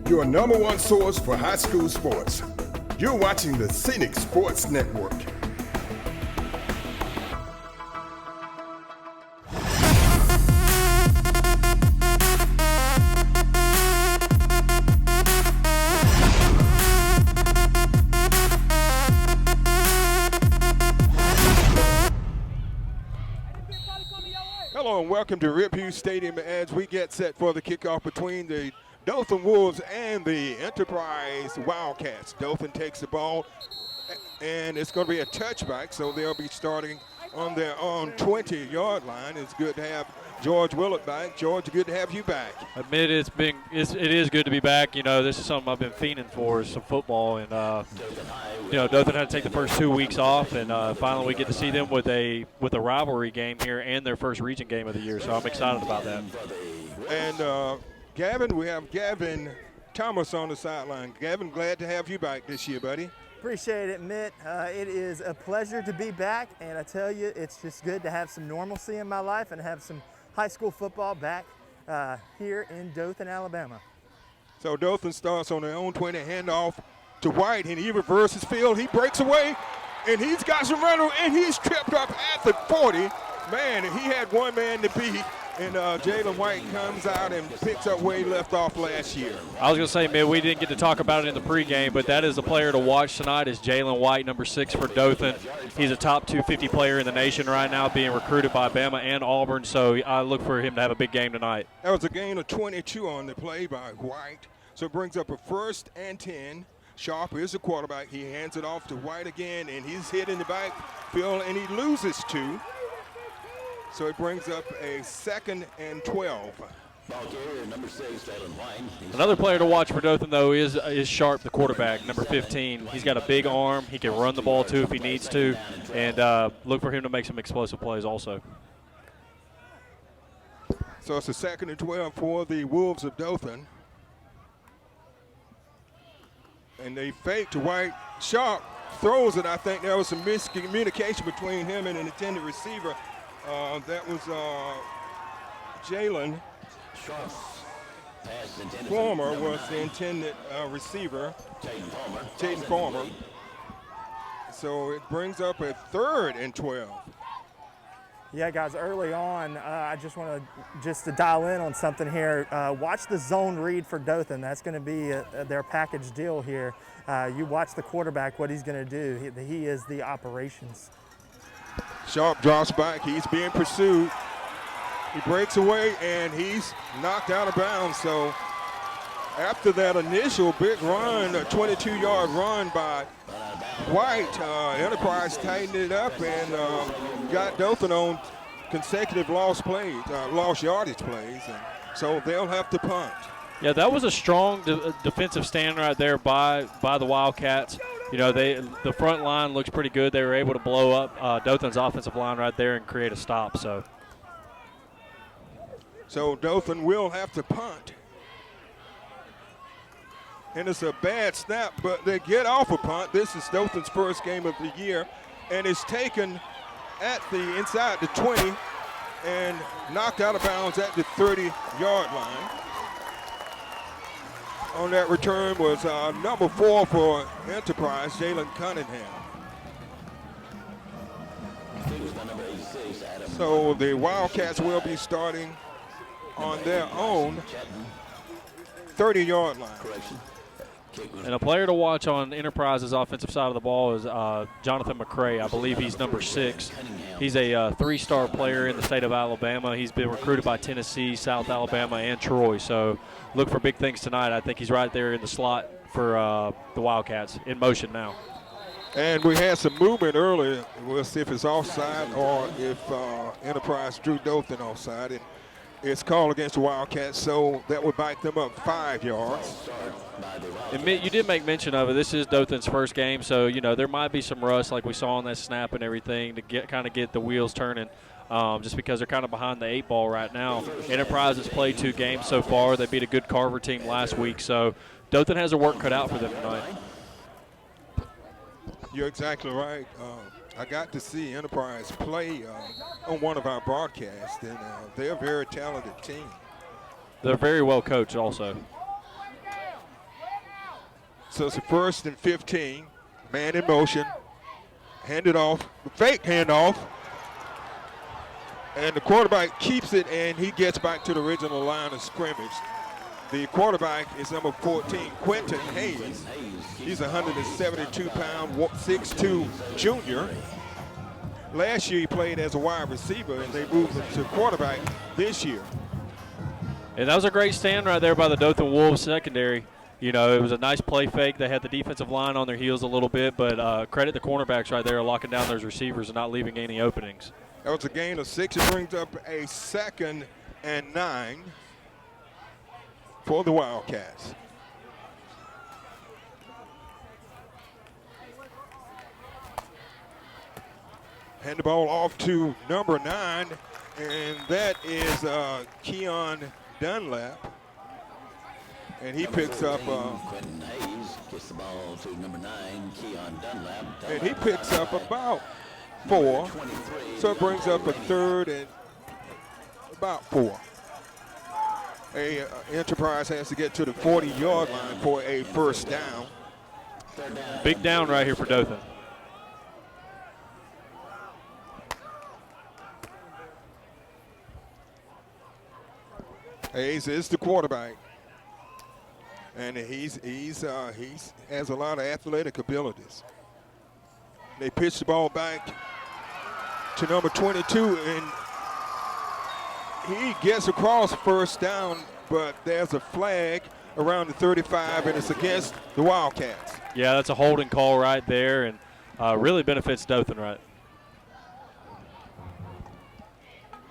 your number one source for high school sports. You're watching the Scenic Sports Network. Hello and welcome to Rip Hughes Stadium as we get set for the kickoff between the Dothan Wolves and the Enterprise Wildcats. Dothan takes the ball, and it's going to be a touchback, so they'll be starting on their own 20-yard line. It's good to have George Willett back. George, good to have you back. Admit it is good to be back. You know, this is something I've been fiending for, is some football, and Dothan had to take the first 2 weeks off, and finally we get to see them with a rivalry game here and their first region game of the year. So I'm excited about that. And Gavin, we have Gavin Thomas on the sideline. Gavin, glad to have you back this year, buddy. Appreciate it, Mitt. It is a pleasure to be back, and I tell you, it's just good to have some normalcy in my life and have some high school football back here in Dothan, Alabama. So Dothan starts on their own 20, handoff to White, and he reverses field. He breaks away, and he's got some runner, and he's tripped up at the 40. Man, he had one man to beat, and Jalen White comes out and picks up where he left off last year. I was going to say, man, we didn't get to talk about it in the pregame, but that is the player to watch tonight is Jalen White, number 6 for Dothan. He's a top 250 player in the nation right now, being recruited by Bama and Auburn, so I look for him to have a big game tonight. That was a gain of 22 on the play by White, so it brings up a 1st and 10. Sharp is the quarterback. He hands it off to White again, and he's hit in the backfield, and he loses 2. So it brings up a 2nd and 12. Another player to watch for Dothan, though, is Sharp, the quarterback, number 15. He's got a big arm. He can run the ball, too, if he needs to. And look for him to make some explosive plays also. So it's a 2nd and 12 for the Wolves of Dothan. And they fake to White. Sharp throws it. I think there was some miscommunication between him and an intended receiver. That was Jalen. Former was the intended receiver. Tatum Former. So it brings up a 3rd and 12. Yeah, guys, early on, I just want to dial in on something here. Watch the zone read for Dothan. That's going to be their package deal here. You watch the quarterback, what he's going to do. He is the operations. Sharp drops back. He's being pursued. He breaks away, and he's knocked out of bounds. So after that initial big run, a 22-yard run by White, Enterprise tightened it up and got Dothan on consecutive lost yardage plays. And so they'll have to punt. Yeah, that was a strong defensive stand right there by the Wildcats. You know, the front line looks pretty good. They were able to blow up Dothan's offensive line right there and create a stop. So Dothan will have to punt. And it's a bad snap, but they get off a punt. This is Dothan's first game of the year, and it's taken at the inside the 20 and knocked out of bounds at the 30-yard line. On that return was number 4 for Enterprise, Jalen Cunningham. So the Wildcats will be starting on their own 30-yard line. And a player to watch on Enterprise's offensive side of the ball is Jonathan McCray. I believe he's number 6. He's a 3-star player in the state of Alabama. He's been recruited by Tennessee, South Alabama, and Troy. So look for big things tonight. I think he's right there in the slot for the Wildcats, in motion now. And we had some movement earlier. We'll see if it's offside or if Enterprise drew Dothan offside. And it's called against the Wildcats, so that would back them up 5 yards. And you did make mention of it. This is Dothan's first game, so there might be some rust like we saw on that snap and everything to get the wheels turning. Just because they're kind of behind the 8 ball right now. Enterprise has played 2 games so far. They beat a good Carver team last week, so Dothan has their work cut out for them tonight. You're exactly right. I got to see Enterprise play on one of our broadcasts, and they're a very talented team. They're very well coached also. So it's a 1st and 15. Man in motion. Hand it off. Fake handoff. And the quarterback keeps it, and he gets back to the original line of scrimmage. The quarterback is number 14, Quentin Hayes. He's a 172-pound, 6'2" junior. Last year he played as a wide receiver, and they moved him to quarterback this year. And that was a great stand right there by the Dothan Wolves secondary. You know, it was a nice play fake. They had the defensive line on their heels a little bit, but credit the cornerbacks right there locking down those receivers and not leaving any openings. That was a gain of 6. It brings up a 2nd and 9 for the Wildcats. Hand the ball off to number 9, and that is Keon Dunlap. And he picks up Quentin Hayes gets the ball to number 9, Keon Dunlap. and he picks up about 4. So it brings up a 3rd and about 4. Enterprise has to get to the 40-yard line for a first down. Big down right here for Dothan. Hayes is the quarterback, and he has a lot of athletic abilities. They pitch the ball back to number 22, and he gets across first down, but there's a flag around the 35, and it's against the Wildcats. Yeah, that's a holding call right there, and really benefits Dothan, right?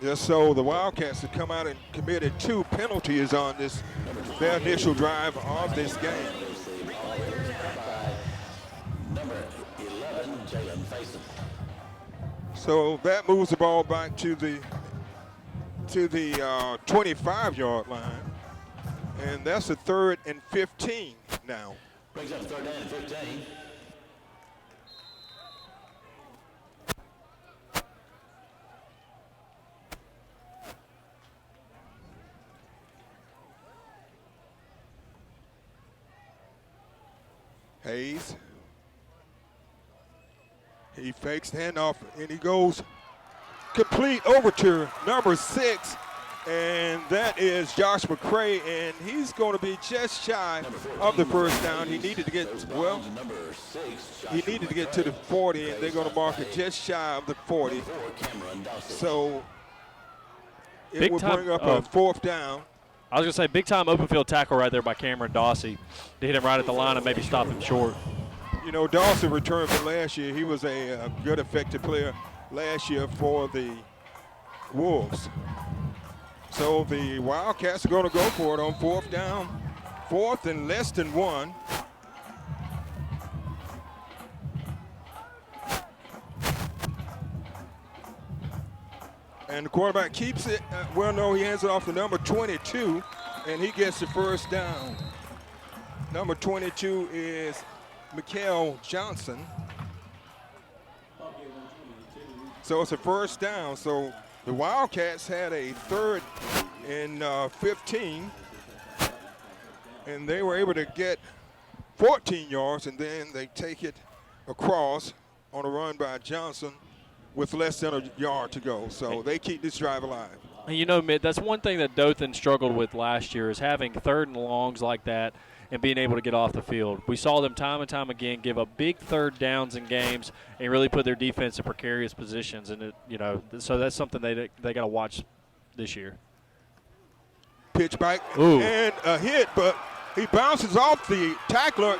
Just so the Wildcats have come out and committed 2 penalties on their initial drive of this game. Number 11, Jalen Faison. So that moves the ball back to the 25-yard line, and that's a 3rd and 15 now. Brings up 3rd and 15. Hayes. He fakes the handoff, and he goes complete over to number 6, and that is Josh McCray, and he's going to be just shy of the first down. He needed to get, well, he needed to get to the 40, and they're going to mark it just shy of the 40. So it will bring up a 4th down. I was going to say, big-time open field tackle right there by Cameron Dawsey to hit him right at the line and maybe stop him short. You know, Dawson returned from last year. He was a good, effective player last year for the Wolves. So the Wildcats are going to go for it on 4th down, 4th and less than 1. And the quarterback keeps it. Well, no, he hands it off to number 22, and he gets the first down. Number 22 is Mikael Johnson. So it's a first down. So the Wildcats had a 3rd and 15, and they were able to get 14 yards, and then they take it across on a run by Johnson with less than a yard to go. So they keep this drive alive. You know, Mitt, that's one thing that Dothan struggled with last year is having 3rd and longs like that and being able to get off the field. We saw them time and time again give up big 3rd downs in games and really put their defense in precarious positions. And, so that's something they got to watch this year. Pitch back. Ooh. And a hit, but he bounces off the tackler.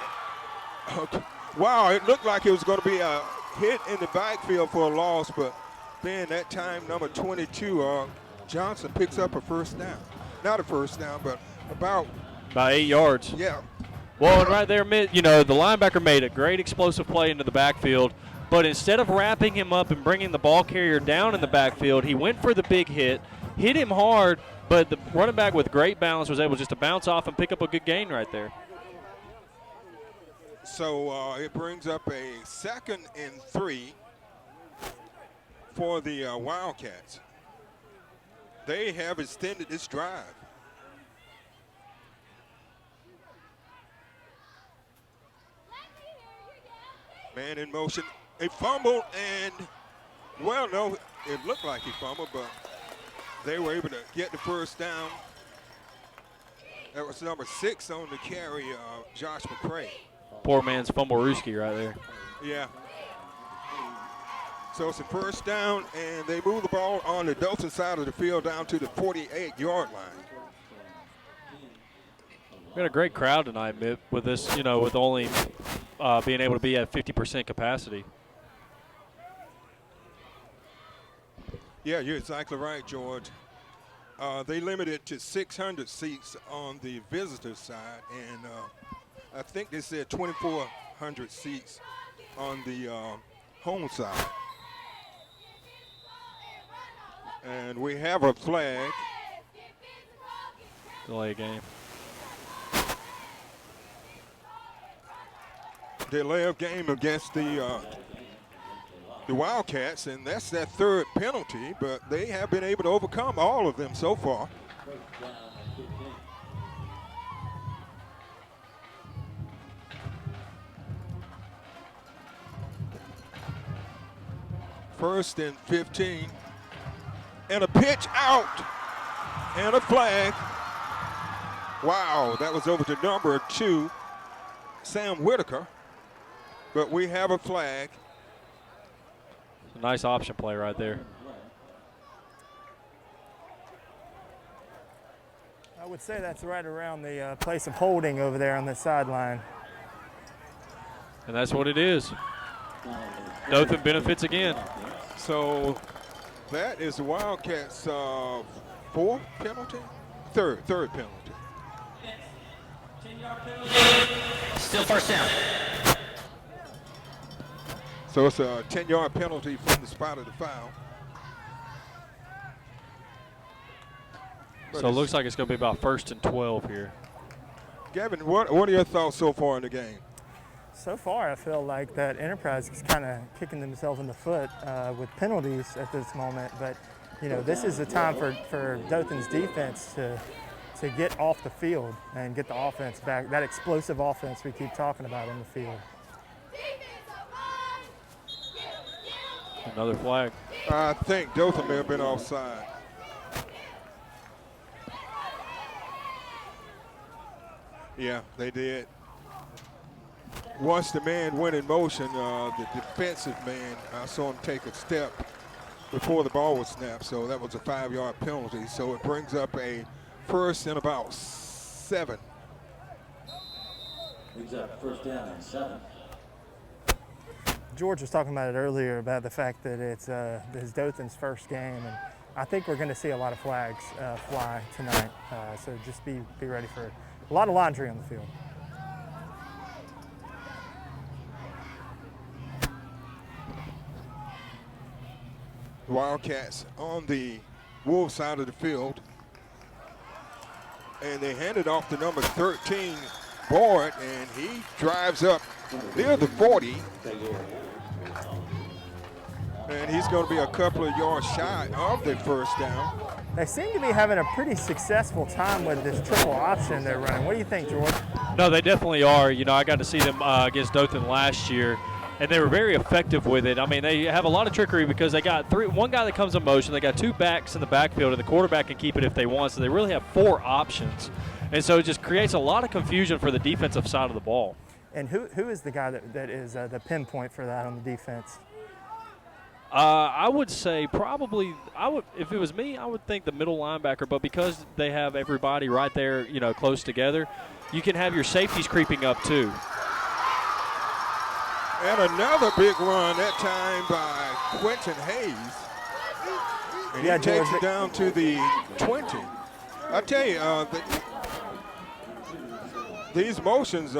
Wow, it looked like it was going to be a hit in the backfield for a loss, but then that time number 22, Johnson picks up a first down. Not a first down, but about 8 yards. Yeah. Well, and right there, Mitt, the linebacker made a great explosive play into the backfield, but instead of wrapping him up and bringing the ball carrier down in the backfield, he went for the big hit him hard, but the running back with great balance was able just to bounce off and pick up a good gain right there. So it brings up a 2nd and 3 for the Wildcats. They have extended this drive. Man in motion, a fumble, and, well, no, it looked like he fumbled, but they were able to get the first down. That was number 6 on the carry, Josh McCray. Poor man's Fumblerooski right there. Yeah. So it's a first down, and they move the ball on the Dothan side of the field down to the 48-yard line. We had a great crowd tonight, Mitt, with this, you know, with only being able to be at 50% capacity. Yeah, you're exactly right, George. They limited to 600 seats on the visitor side, and I think they said 2,400 seats on the home side. And we have a flag. Delay game. Delay of game against the Wildcats, and that's that third penalty, but they have been able to overcome all of them so far. First and 15, and a pitch out, and a flag. Wow, that was over to number 2, Sam Whitaker, but we have a flag. A nice option play right there. I would say that's right around the place of holding over there on the sideline. And that's what it is. Dothan benefits again. So that is the Wildcats' 4th penalty? Third penalty. Still first down. So it's a 10-yard penalty from the spot of the foul. So it looks like it's going to be about 1st and 12 here. Gavin, what are your thoughts so far in the game? So far, I feel like that Enterprise is kind of kicking themselves in the foot with penalties at this moment. But, you know, this is the time for Dothan's defense to get off the field and get the offense back, that explosive offense we keep talking about on the field. Another flag. I think Dothan may have been offside. Yeah, they did. Once the man went in motion, the defensive man, I saw him take a step before the ball was snapped, so that was a 5-yard penalty. So it brings up a first and about 7. Brings up first down and 7. George was talking about it earlier about the fact that it's Dothan's first game, and I think we're going to see a lot of flags fly tonight. So just be ready for a lot of laundry on the field. Wildcats on the Wolves side of the field, and they hand it off to number 13, Boyd, and he drives up near the 40, and he's going to be a couple of yards shy of the first down. They seem to be having a pretty successful time with this triple option they're running. What do you think, George? No, they definitely are. You know, I got to see them against Dothan last year, and they were very effective with it. I mean, they have a lot of trickery because they got one guy that comes in motion. They got 2 backs in the backfield, and the quarterback can keep it if they want. So they really have 4 options. And so it just creates a lot of confusion for the defensive side of the ball. And who is the guy that is the pinpoint for that on the defense? I would say probably if it was me, I would think the middle linebacker. But because they have everybody right there, you know, close together, you can have your safeties creeping up too. And another big run, that time by Quentin Hayes. And he takes it down to the 20. I tell you, these motions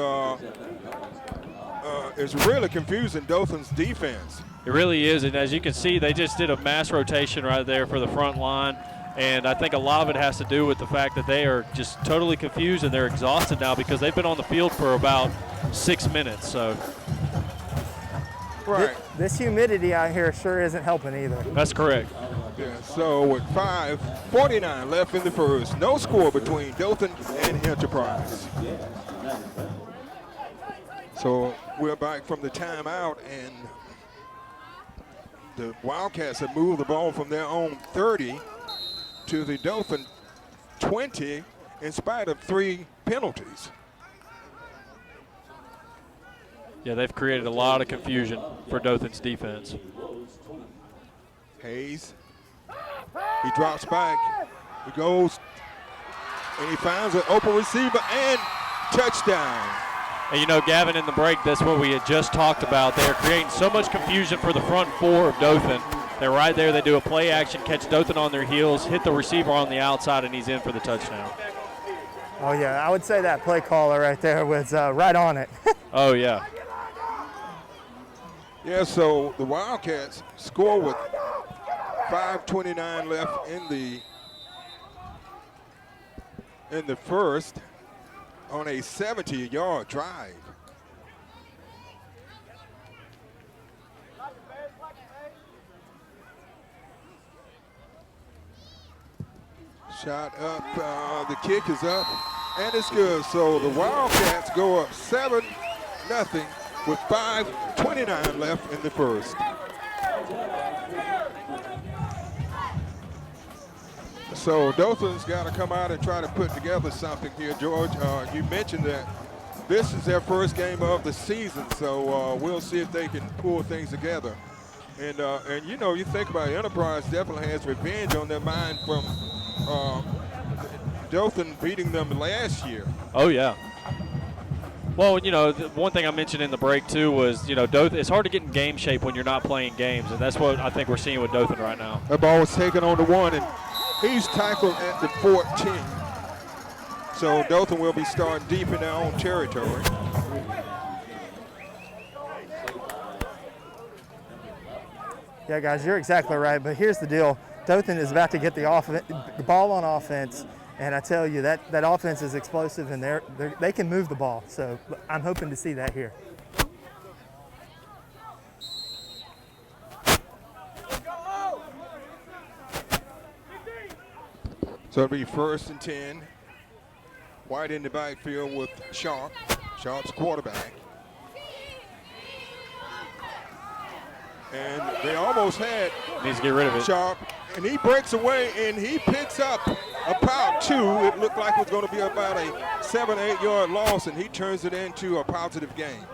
is really confusing Dothan's defense. It really is, and as you can see, they just did a mass rotation right there for the front line, and I think a lot of it has to do with the fact that they are just totally confused and they're exhausted now because they've been on the field for about 6 minutes. So, right. This humidity out here sure isn't helping either. That's correct. Yeah, so with 5:49 left in the first, no score between Dothan and Enterprise. So we're back from the timeout, and the Wildcats have moved the ball from their own 30 to the Dothan 20 in spite of 3 penalties. Yeah, they've created a lot of confusion for Dothan's defense. Hayes, he drops back, he goes, and he finds an open receiver, and touchdown. And you know, Gavin, in the break, that's what we had just talked about. They're creating so much confusion for the front 4 of Dothan. They're right there. They do a play action, catch Dothan on their heels, hit the receiver on the outside, and he's in for the touchdown. Oh, yeah, I would say that play caller right there was right on it. Oh, yeah. Yeah, so the Wildcats score with 5:29 left in the first on a 70-yard drive. Shot up, the kick is up, and it's good. So the Wildcats go up 7-0 with 5:29 left in the first. So Dothan's got to come out and try to put together something here, George. You mentioned that this is their first game of the season, so we'll see if they can pull things together. And you know, you think about it, Enterprise definitely has revenge on their mind from Dothan beating them last year. Oh, yeah. Well, you know, the one thing I mentioned in the break, too, was, you know, Dothan, it's hard to get in game shape when you're not playing games, and that's what I think we're seeing with Dothan right now. That ball was taken on the 1, and he's tackled at the 14. So Dothan will be starting deep in their own territory. Yeah, guys, you're exactly right, but here's the deal. Dothan is about to get the ball on offense, and I tell you, that offense is explosive, and they can move the ball. So I'm hoping to see that here. So it'll be 1st and 10. White in the backfield with Sharp. Sharp's quarterback. And they almost had Needs to get rid of it. Sharp, and he breaks away, and he picks up about 2. It looked like it was going to be about a 7-8 yard loss, and he turns it into a positive gain.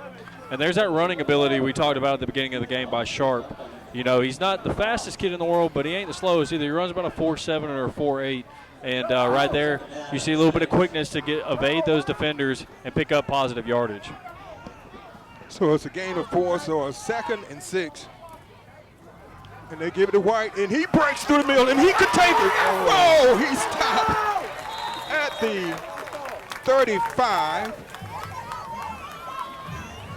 And there's that running ability we talked about at the beginning of the game by Sharp. You know, he's not the fastest kid in the world, but he ain't the slowest either. He runs about a 4.7 or a 4.8. And right there, you see a little bit of quickness to evade those defenders and pick up positive yardage. So it's a gain of 4, so a 2nd and 6. And they give it to White, and he breaks through the middle, and he could take it. Oh, he stopped at the 35.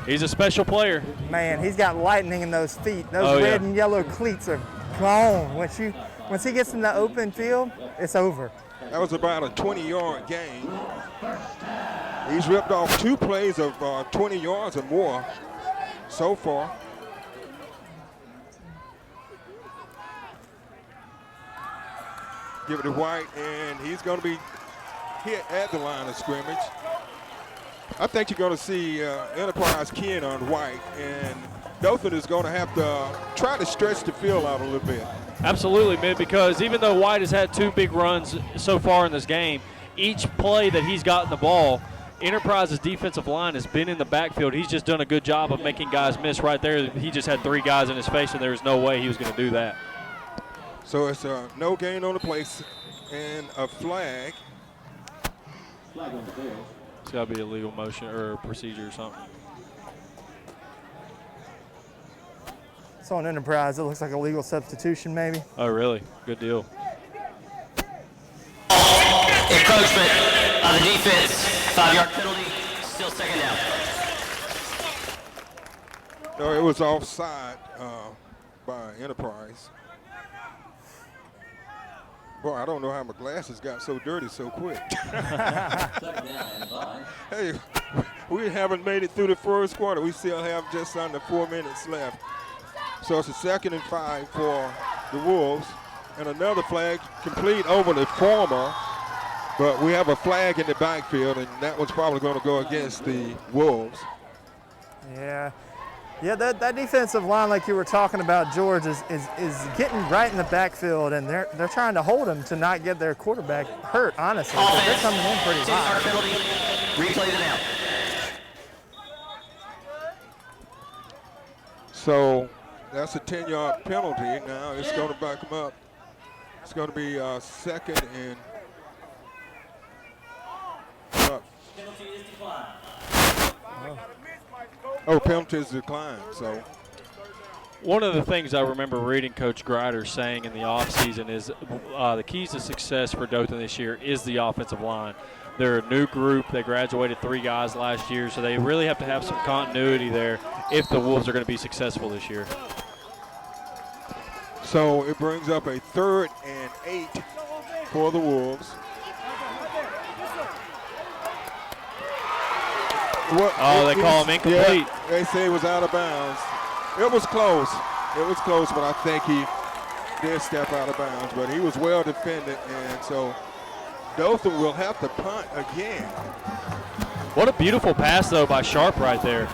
He's a special player. Man, he's got lightning in those feet. Those red and yellow cleats are gone. Once he gets in the open field, it's over. That was about a 20-yard gain. He's ripped off 2 plays of 20 yards or more so far. Give it to White, and he's going to be hit at the line of scrimmage. I think you're going to see Enterprise keying on White, and Dothan is going to have to try to stretch the field out a little bit. Absolutely, man, because even though White has had 2 big runs so far in this game, each play that he's gotten the ball, Enterprise's defensive line has been in the backfield. He's just done a good job of making guys miss right there. He just had 3 guys in his face, and there was no way he was going to do that. So it's no gain on the play and a flag. It's got to be a legal motion or a procedure or something. So on Enterprise, it looks like a legal substitution maybe. Oh, really? Good deal. Encroachment on the defense. 5-yard penalty. Still 2nd down. No, it was offside by Enterprise. Boy, I don't know how my glasses got so dirty so quick. Hey, we haven't made it through the first quarter. We still have just under 4 minutes left. So it's a 2nd and 5 for the Wolves. And another flag complete over the former. But we have a flag in the backfield, and that one's probably going to go against the Wolves. Yeah, that defensive line, like you were talking about, George, is getting right in the backfield, and they're trying to hold them to not get their quarterback hurt, honestly. But they're coming in pretty high. Penalty. Replay the down. So that's a 10-yard penalty. Now it's going to back them up. It's going to be second and Penalty is declined. oh, penalties declined. So One of the things I remember reading Coach Grider saying in the offseason is the keys to success for Dothan this year is the offensive line. They're a new group. They graduated 3 guys last year, so they really have to have some continuity there if the Wolves are going to be successful this year. So it brings up a 3rd and 8 for the Wolves. They call him incomplete. Yeah, they say it was out of bounds. It was close. It was close, but I think he did step out of bounds. But he was well defended, and so Dothan will have to punt again. What a beautiful pass, though, by Sharp right there.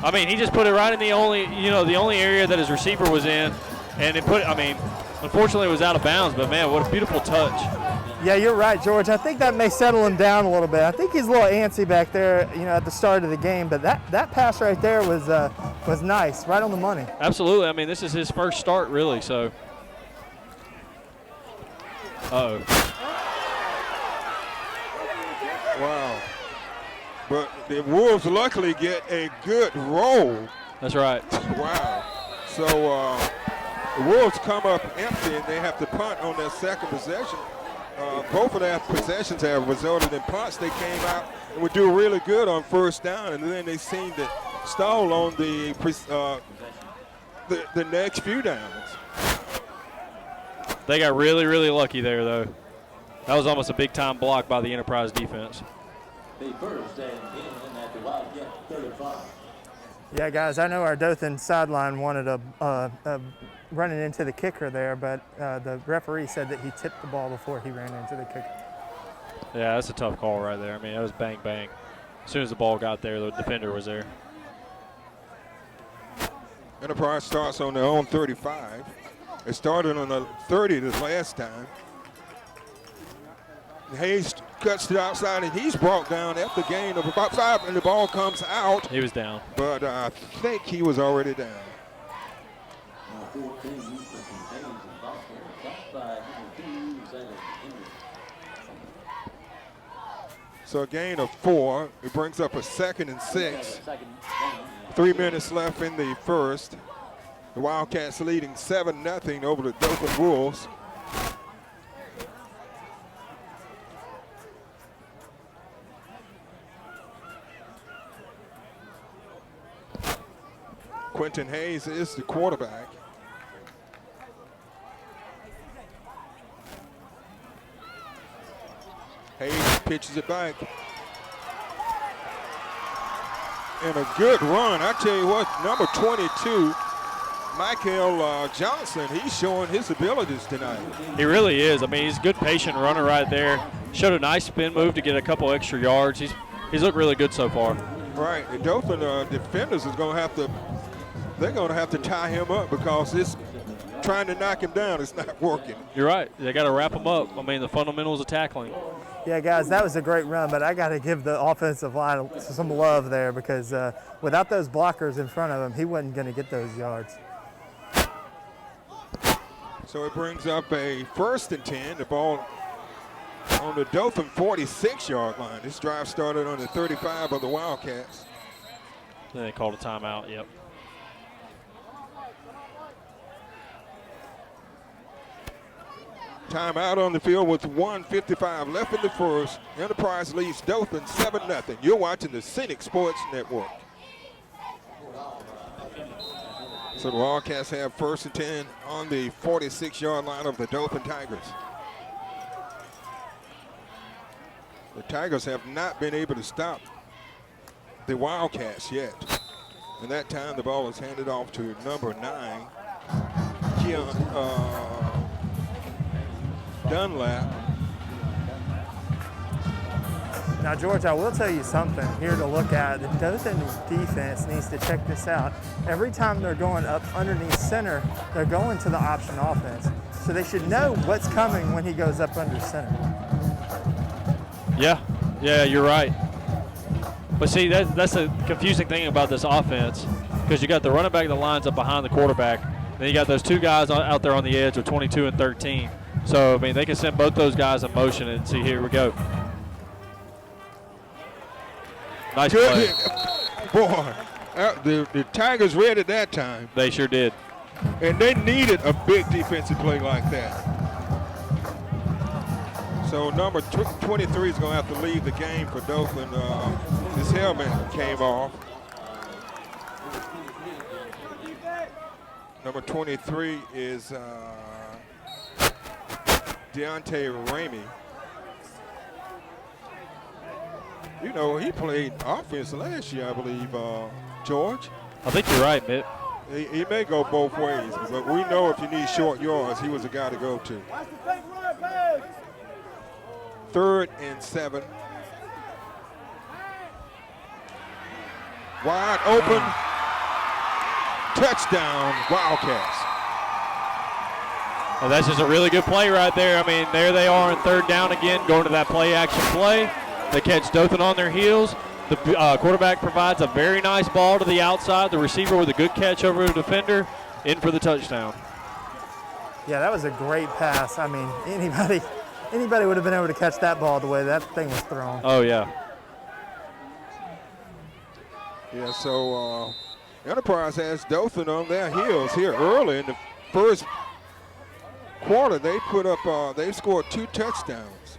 I mean, he just put it right in the only area that his receiver was in, and unfortunately it was out of bounds, but man, what a beautiful touch. Yeah, you're right, George. I think that may settle him down a little bit. I think he's a little antsy back there, at the start of the game, but that pass right there was nice, right on the money. Absolutely. I mean, this is his first start, really, so. Uh-oh. Wow. But the Wolves luckily get a good roll. That's right. Wow. So the Wolves come up empty, and they have to punt on their second possession. Both of their possessions have resulted in punts. They came out and would do really good on first down, and then they seemed to stall on the next few downs. They got really, really lucky there, though. That was almost a big-time block by the Enterprise defense. The first and 10 at the Wildcat 35. Yeah, guys, I know our Dothan sideline wanted a running into the kicker there, but the referee said that he tipped the ball before he ran into the kicker. Yeah, that's a tough call right there. I mean, that was bang, bang. As soon as the ball got there, the defender was there. Enterprise starts on their own 35. It started on the 30 the last time. Hayes cuts to the outside, and he's brought down at the gain of about 5, and the ball comes out. He was down. But I think he was already down. So a gain of 4. It brings up a 2nd and 6. 3 minutes left in the first. The Wildcats leading 7-0 over the Dothan Wolves. Quentin Hayes is the quarterback. Hayes pitches it back. And a good run. I tell you what, number 22, Michael Johnson, he's showing his abilities tonight. He really is. I mean, he's a good patient runner right there. Showed a nice spin move to get a couple extra yards. He's looked really good so far. Right. The Dothan defenders is going to have to, they're going to have to tie him up because this trying to knock him down is not working. You're right. They got to wrap him up. I mean, the fundamentals of tackling. Yeah, guys, that was a great run, but I got to give the offensive line some love there because without those blockers in front of him, he wasn't going to get those yards. So it brings up a 1st and 10. The ball on the Dothan 46-yard line. This drive started on the 35 of the Wildcats. Then they called a timeout, yep. Timeout on the field with 1:55 left in the first. Enterprise leads Dothan 7-0. You're watching the Scenic Sports Network. So the Wildcats have 1st and 10 on the 46-yard line of the Dothan Tigers. The Tigers have not been able to stop the Wildcats yet. And that time the ball is handed off to number 9, Dunlap. Now, George, I will tell you something here to look at. The Dothan defense needs to check this out. Every time they're going up underneath center, they're going to the option offense. So they should know what's coming when he goes up under center. Yeah, you're right. But see, that's a confusing thing about this offense, because you got the running back that lines up behind the quarterback. Then you got those two guys out there on the edge with 22 and 13. So, I mean, they can send both those guys in motion and see, here we go. Nice play. Boy, the Tigers read it that time. They sure did. And they needed a big defensive play like that. So number 23 is going to have to leave the game for Dothan. His helmet came off. Number 23 is Deontay Ramey. You know, he played offense last year, I believe, George. I think you're right, Mitt. He may go both ways, but we know if you need short yards, he was the guy to go to. 3rd and 7. Wide open. Touchdown, Wildcats. Well, that's just a really good play right there. I mean, there they are on 3rd down again, going to that play-action play. They catch Dothan on their heels. The quarterback provides a very nice ball to the outside. The receiver with a good catch over the defender, in for the touchdown. Yeah, that was a great pass. I mean, anybody would have been able to catch that ball the way that thing was thrown. Oh, yeah. Yeah, so Enterprise has Dothan on their heels here early in the first quarter. They put up, they scored 2 touchdowns.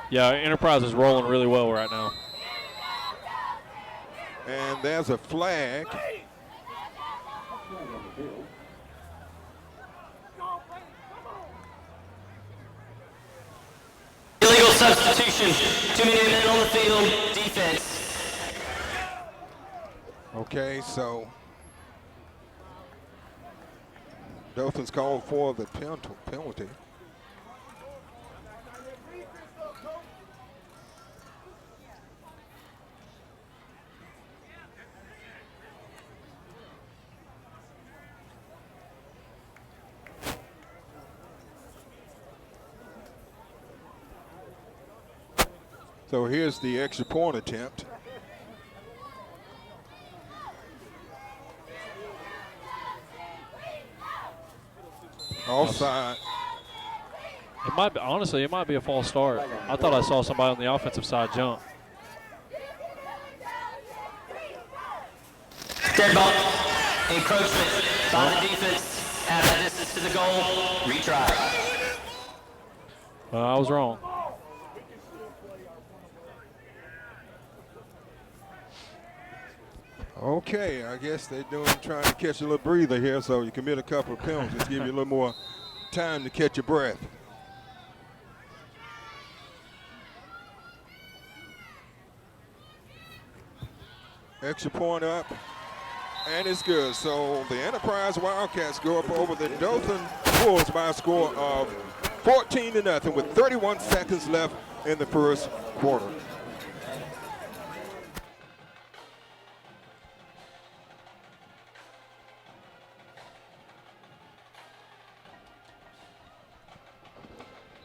Yeah, Enterprise is rolling really well right now. And there's a flag. Illegal substitution. Too many men on the field. Defense. Okay, so Dothan's called for the penalty. So here's the extra point attempt. Offside. It might be, honestly, it might be a false start. I thought I saw somebody on the offensive side jump. Dead ball. Encroachment by the defense. Half that distance to the goal. Retry. Well, I was wrong. Okay, I guess they're trying to catch a little breather here, so you commit a couple of penalties, give you a little more time to catch your breath. Extra point up, and it's good. So the Enterprise Wildcats go up over the Dothan Wolves by a score of 14-0 with 31 seconds left in the first quarter.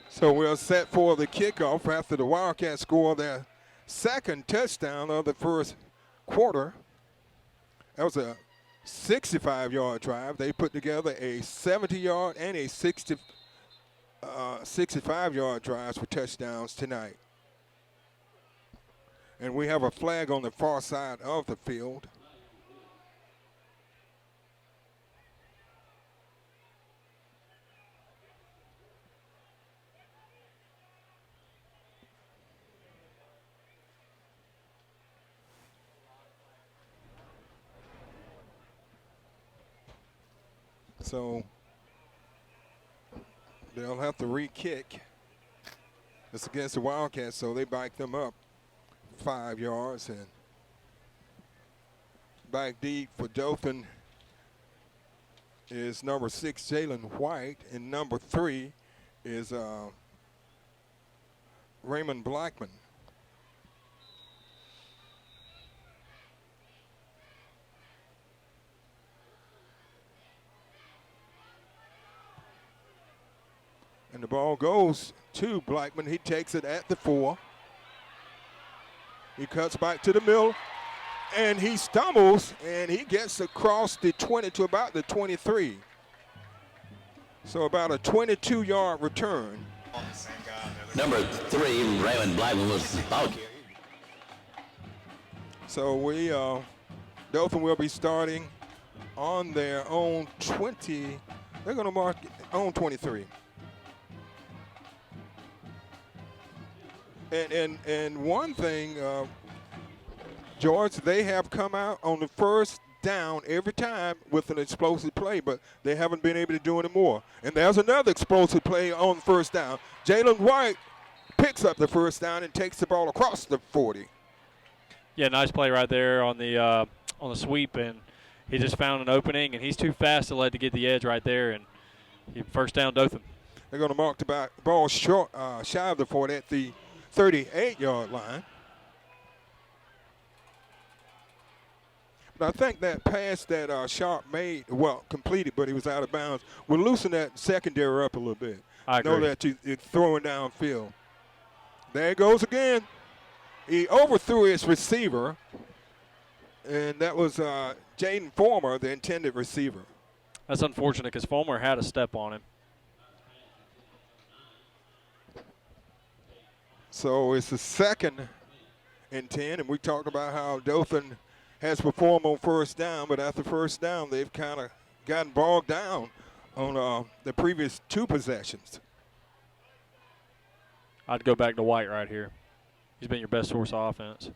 So we're set for the kickoff after the Wildcats score their second touchdown of the first quarter. That was a 65-yard drive. They put together a 70-yard and a 65-yard drives for touchdowns tonight. And we have a flag on the far side of the field. So they'll have to re-kick. It's against the Wildcats, so they back them up 5 yards. And back deep for Dothan is number 6, Jalen White, and number 3 is Raymond Blackman. And the ball goes to Blackman. He takes it at the 4. He cuts back to the middle, and he stumbles, and he gets across the 20 to about the 23. So about a 22-yard return. Number 3, Raymond Blackman was the ball carrier. So Dothan will be starting on their own 20. They're going to mark on 23. And one thing, George, they have come out on the first down every time with an explosive play, but they haven't been able to do any more. And there's another explosive play on the first down. Jalen White picks up the first down and takes the ball across the 40. Yeah, nice play right there on the sweep, and he just found an opening, and he's too fast to let to get the edge right there, and first down Dothan. They're going to mark the ball short, shy of the 40 at the 38-yard line. But I think that pass that Sharp made, completed, but he was out of bounds, will loosen that secondary up a little bit. I agree. Know that you're throwing downfield. There it goes again. He overthrew his receiver, and that was Jaden Former, the intended receiver. That's unfortunate because Former had a step on him. So it's the 2nd and 10, and we talked about how Dothan has performed on first down, but after first down, they've kind of gotten bogged down on the previous 2 possessions. I'd go back to White right here. He's been your best source of offense.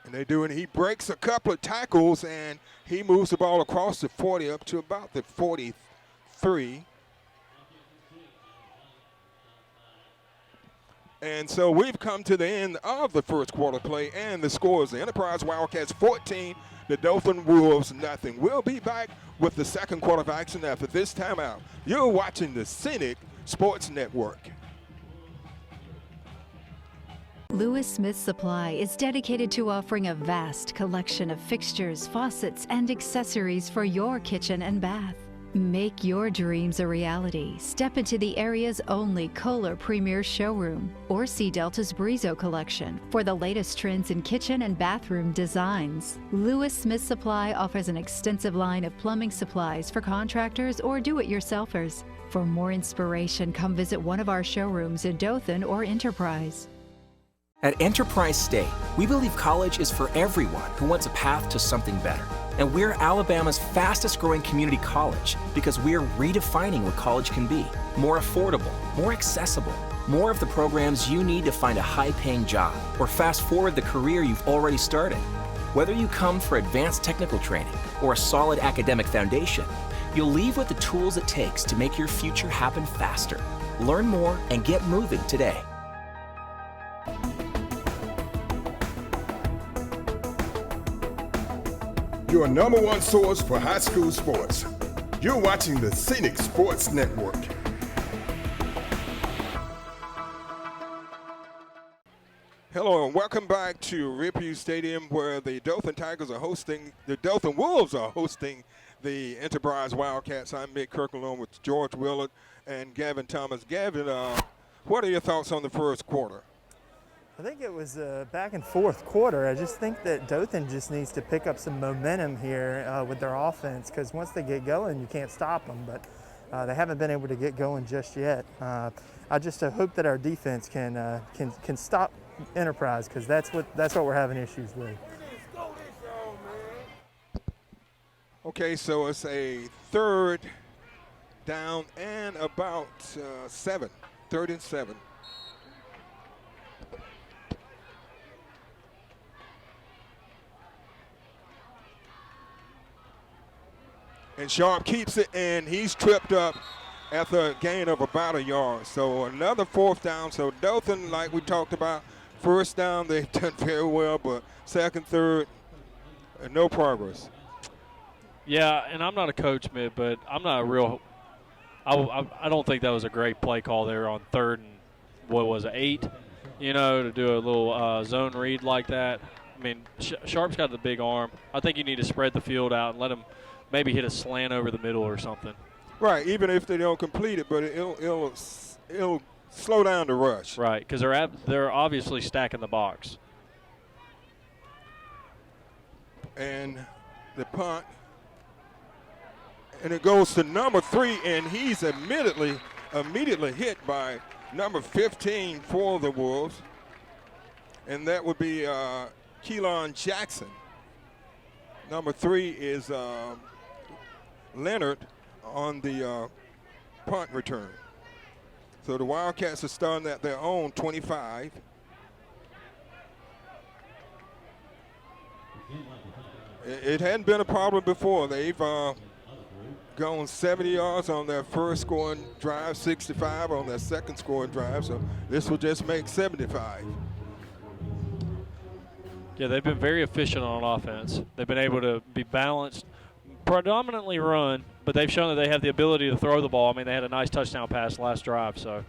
And they do, and he breaks a couple of tackles, and he moves the ball across the 40 up to about the 43. And so we've come to the end of the first quarter play, and the score is the Enterprise Wildcats 14, the Dothan Wolves nothing. We'll be back with the second quarter of action after this timeout. You're watching the Scenic Sports Network. Lewis Smith Supply is dedicated to offering a vast collection of fixtures, faucets, and accessories for your kitchen and bath. Make your dreams a reality. Step into the area's only Kohler Premier Showroom or see Delta's Brizo collection for the latest trends in kitchen and bathroom designs. Lewis Smith Supply offers an extensive line of plumbing supplies for contractors or do-it-yourselfers. For more inspiration, come visit one of our showrooms in Dothan or Enterprise. At Enterprise State, we believe college is for everyone who wants a path to something better. And we're Alabama's fastest growing community college because we're redefining what college can be. More affordable, more accessible, more of the programs you need to find a high-paying job or fast forward the career you've already started. Whether you come for advanced technical training or a solid academic foundation, you'll leave with the tools it takes to make your future happen faster. Learn more and get moving today. Your number one source for high school sports. You're watching the Scenic Sports Network. Hello and welcome back to Riverview Stadium, where the Dothan Wolves are hosting the Enterprise Wildcats. I'm Mick Kirkland along with George Willard and Gavin Thomas. Gavin, what are your thoughts on the first quarter? I think it was back and forth quarter. I just think that Dothan just needs to pick up some momentum here with their offense, because once they get going, you can't stop them. But they haven't been able to get going just yet. I just hope that our defense can stop Enterprise, because that's what we're having issues with. Okay, so it's a third down and about 7, 3rd and 7. And Sharp keeps it, and he's tripped up after a gain of about a yard. So another 4th down. So Dothan, like we talked about, first down, they've done very well, but 2nd, 3rd, no progress. Yeah, and I'm not a coach, Mitt, but I'm I don't think that was a great play call there on 3rd and, what was it, 8, you know, to do a little zone read like that. I mean, Sharp's got the big arm. I think you need to spread the field out and let him maybe hit a slant over the middle or something. Right, even if they don't complete it, but it'll slow down the rush. Right, because they're obviously stacking the box. And the punt, and it goes to number 3, and he's immediately hit by number 15 for the Wolves, and that would be Keelan Jackson. Number 3 is Leonard on the punt return. So the Wildcats are starting at their own 25. It hadn't been a problem before. They've gone 70 yards on their first scoring drive, 65 on their second scoring drive, so this will just make 75. Yeah, they've been very efficient on offense. They've been able to be balanced, predominantly run, but they've shown that they have the ability to throw the ball. I mean, they had a nice touchdown pass last drive. So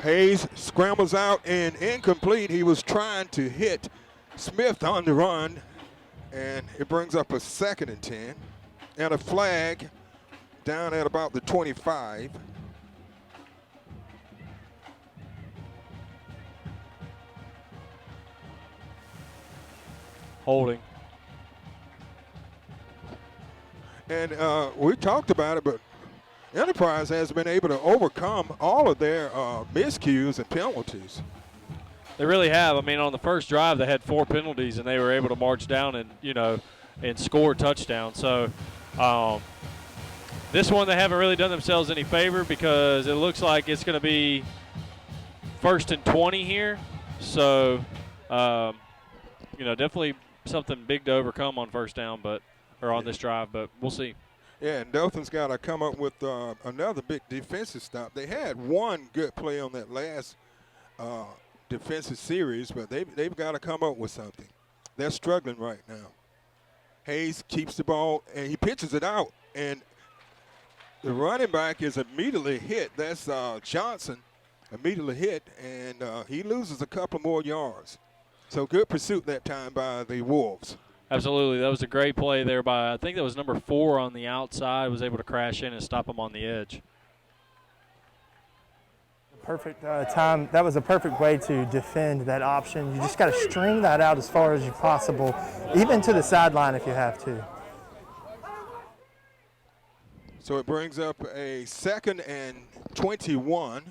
Hayes scrambles out and incomplete. He was trying to hit Smith on the run, and it brings up a 2nd and 10 and a flag down at about the 25. holding. And we talked about it, but Enterprise has been able to overcome all of their miscues and penalties. They really have. I mean, on the first drive, they had 4 penalties, and they were able to march down and, and score a touchdown. So this one, they haven't really done themselves any favor because it looks like it's going to be 1st and 20 here. So, definitely something big to overcome on first down, or on this drive, but we'll see. Yeah, and Dothan's got to come up with another big defensive stop. They had one good play on that last defensive series, but they've got to come up with something. They're struggling right now. Hayes keeps the ball, and he pitches it out, and the running back is immediately hit. That's Johnson, immediately hit, and he loses a couple more yards. So good pursuit that time by the Wolves. Absolutely. That was a great play there by, I think that was number 4 on the outside, was able to crash in and stop him on the edge. Perfect time. That was a perfect way to defend that option. You just got to string that out as far as you possible, even to the sideline if you have to. So it brings up a 2nd and 21.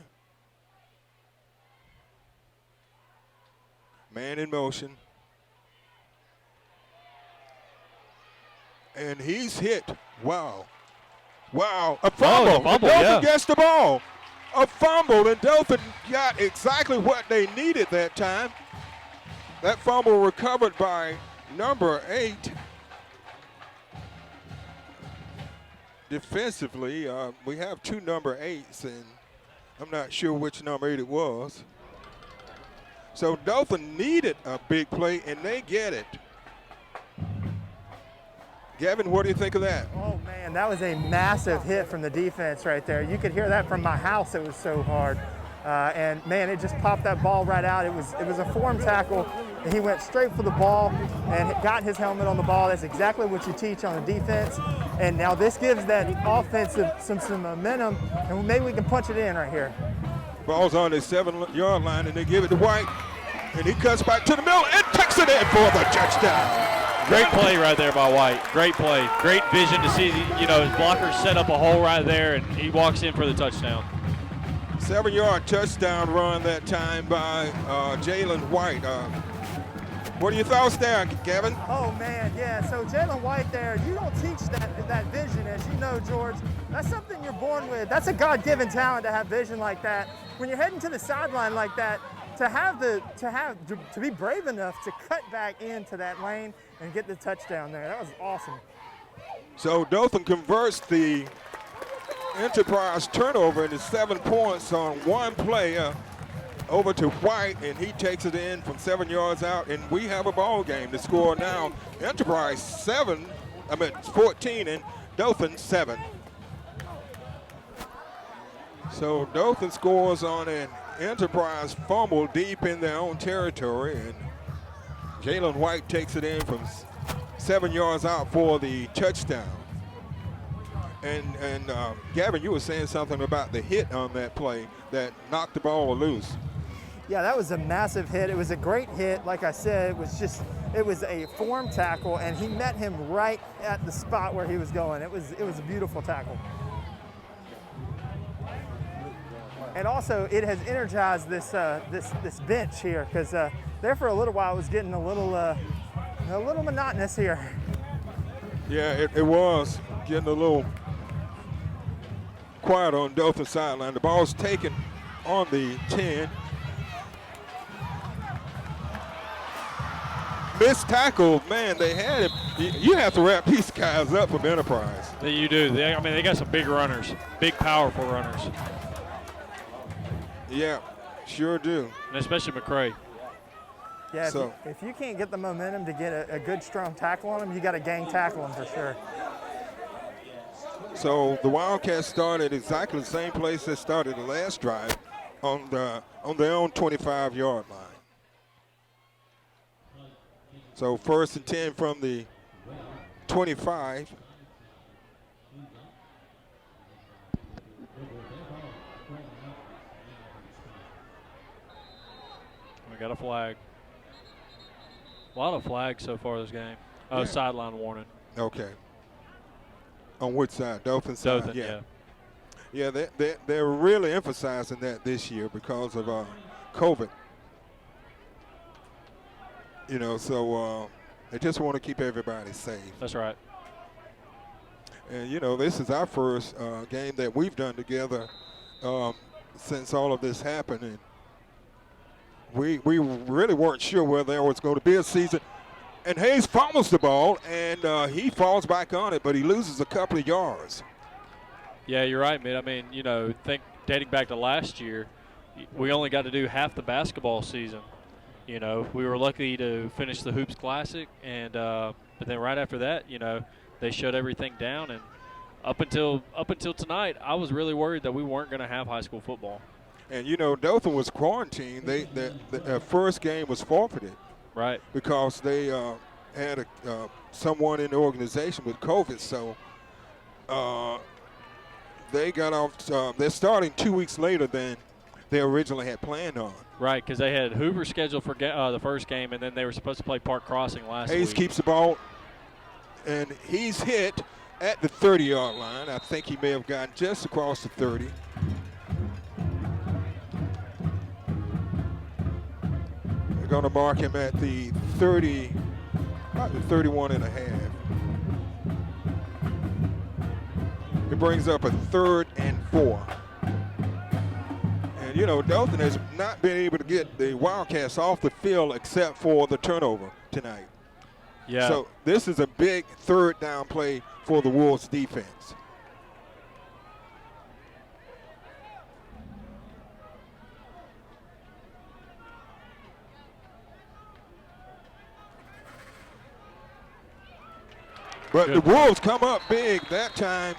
Man in motion. And he's hit. Wow. Wow. A fumble. Oh, fumble, Dothan gets the ball. A fumble, and Dothan got exactly what they needed that time. That fumble recovered by number 8. Defensively, we have 2 number 8s, and I'm not sure which number 8 it was. So Dothan needed a big play, and they get it. Gavin, what do you think of that? Oh, man, that was a massive hit from the defense right there. You could hear that from my house. It was so hard. And, man, it just popped that ball right out. It was a form tackle, and he went straight for the ball and got his helmet on the ball. That's exactly what you teach on the defense. And now this gives that offensive some momentum, and maybe we can punch it in right here. Ball's on the 7-yard line, and they give it to White. And he cuts back to the middle and takes it in for the touchdown. Great play right there by White. Great play. Great vision to see, his blocker set up a hole right there, and he walks in for the touchdown. 7-yard touchdown run that time by Jalen White. What are your thoughts there, Gavin? Oh, man, yeah. So Jalen White there, you don't teach that vision, as you know, George. That's something you're born with. That's a God-given talent to have vision like that. When you're heading to the sideline like that, to be brave enough to cut back into that lane and get the touchdown there. That was awesome. So Dothan converts the Enterprise turnover into 7 points on one play over to White, and he takes it in from 7 yards out, and we have a ball game. The score now, Enterprise 7, 14 and Dothan 7. So Dothan scores on an Enterprise fumble deep in their own territory, and Jalen White takes it in from 7 yards out for the touchdown. And Gavin, you were saying something about the hit on that play that knocked the ball loose. Yeah, that was a massive hit. It was a great hit. Like I said, it was a form tackle, and he met him right at the spot where he was going. It was a beautiful tackle. And also, it has energized this bench here, because there for a little while it was getting a little monotonous here. Yeah, it was getting a little quiet on Dothan sideline. The ball's taken on the 10. Missed tackle, man, they had him. You have to wrap these guys up from Enterprise. You do. They got some big runners, big, powerful runners. Yeah, sure do. And especially McCray. Yeah, so, if you can't get the momentum to get a good, strong tackle on him, you got to gang tackle him for sure. So the Wildcats started exactly the same place they started the last drive, on their own 25-yard line. So 1st and 10 from the 25. We got a flag. A lot of flags so far this game. Oh, yeah. Sideline warning. Okay. On which side? Dothan side? Dothan, yeah. Yeah, they're really emphasizing that this year because of COVID. You know, so they just want to keep everybody safe. That's right. And, you know, this is our first game that we've done together since all of this happened. And we really weren't sure whether there was going to be a season. And Hayes fumbles the ball, and he falls back on it, but he loses a couple of yards. Yeah, you're right, man. I mean, you know, dating back to last year, we only got to do half the basketball season. You know, we were lucky to finish the Hoops Classic, and but then right after that, you know, they shut everything down. And up until tonight, I was really worried that we weren't going to have high school football. And, you know, Dothan was quarantined. Their first game was forfeited. Right. Because they had someone in the organization with COVID. So they got off. They're starting 2 weeks later than they originally had planned on. Right, because they had Hoover scheduled for the first game, and then they were supposed to play Park Crossing last week. Hayes keeps the ball, and he's hit at the 30-yard line. I think he may have gotten just across the 30. They're going to mark him at the 30, about the 31 and a half. It brings up a 3rd and 4. And, you know, Dothan has not been able to get the Wildcats off the field except for the turnover tonight. Yeah. So this is a big 3rd down play for the Wolves defense. But the Wolves come up big that time.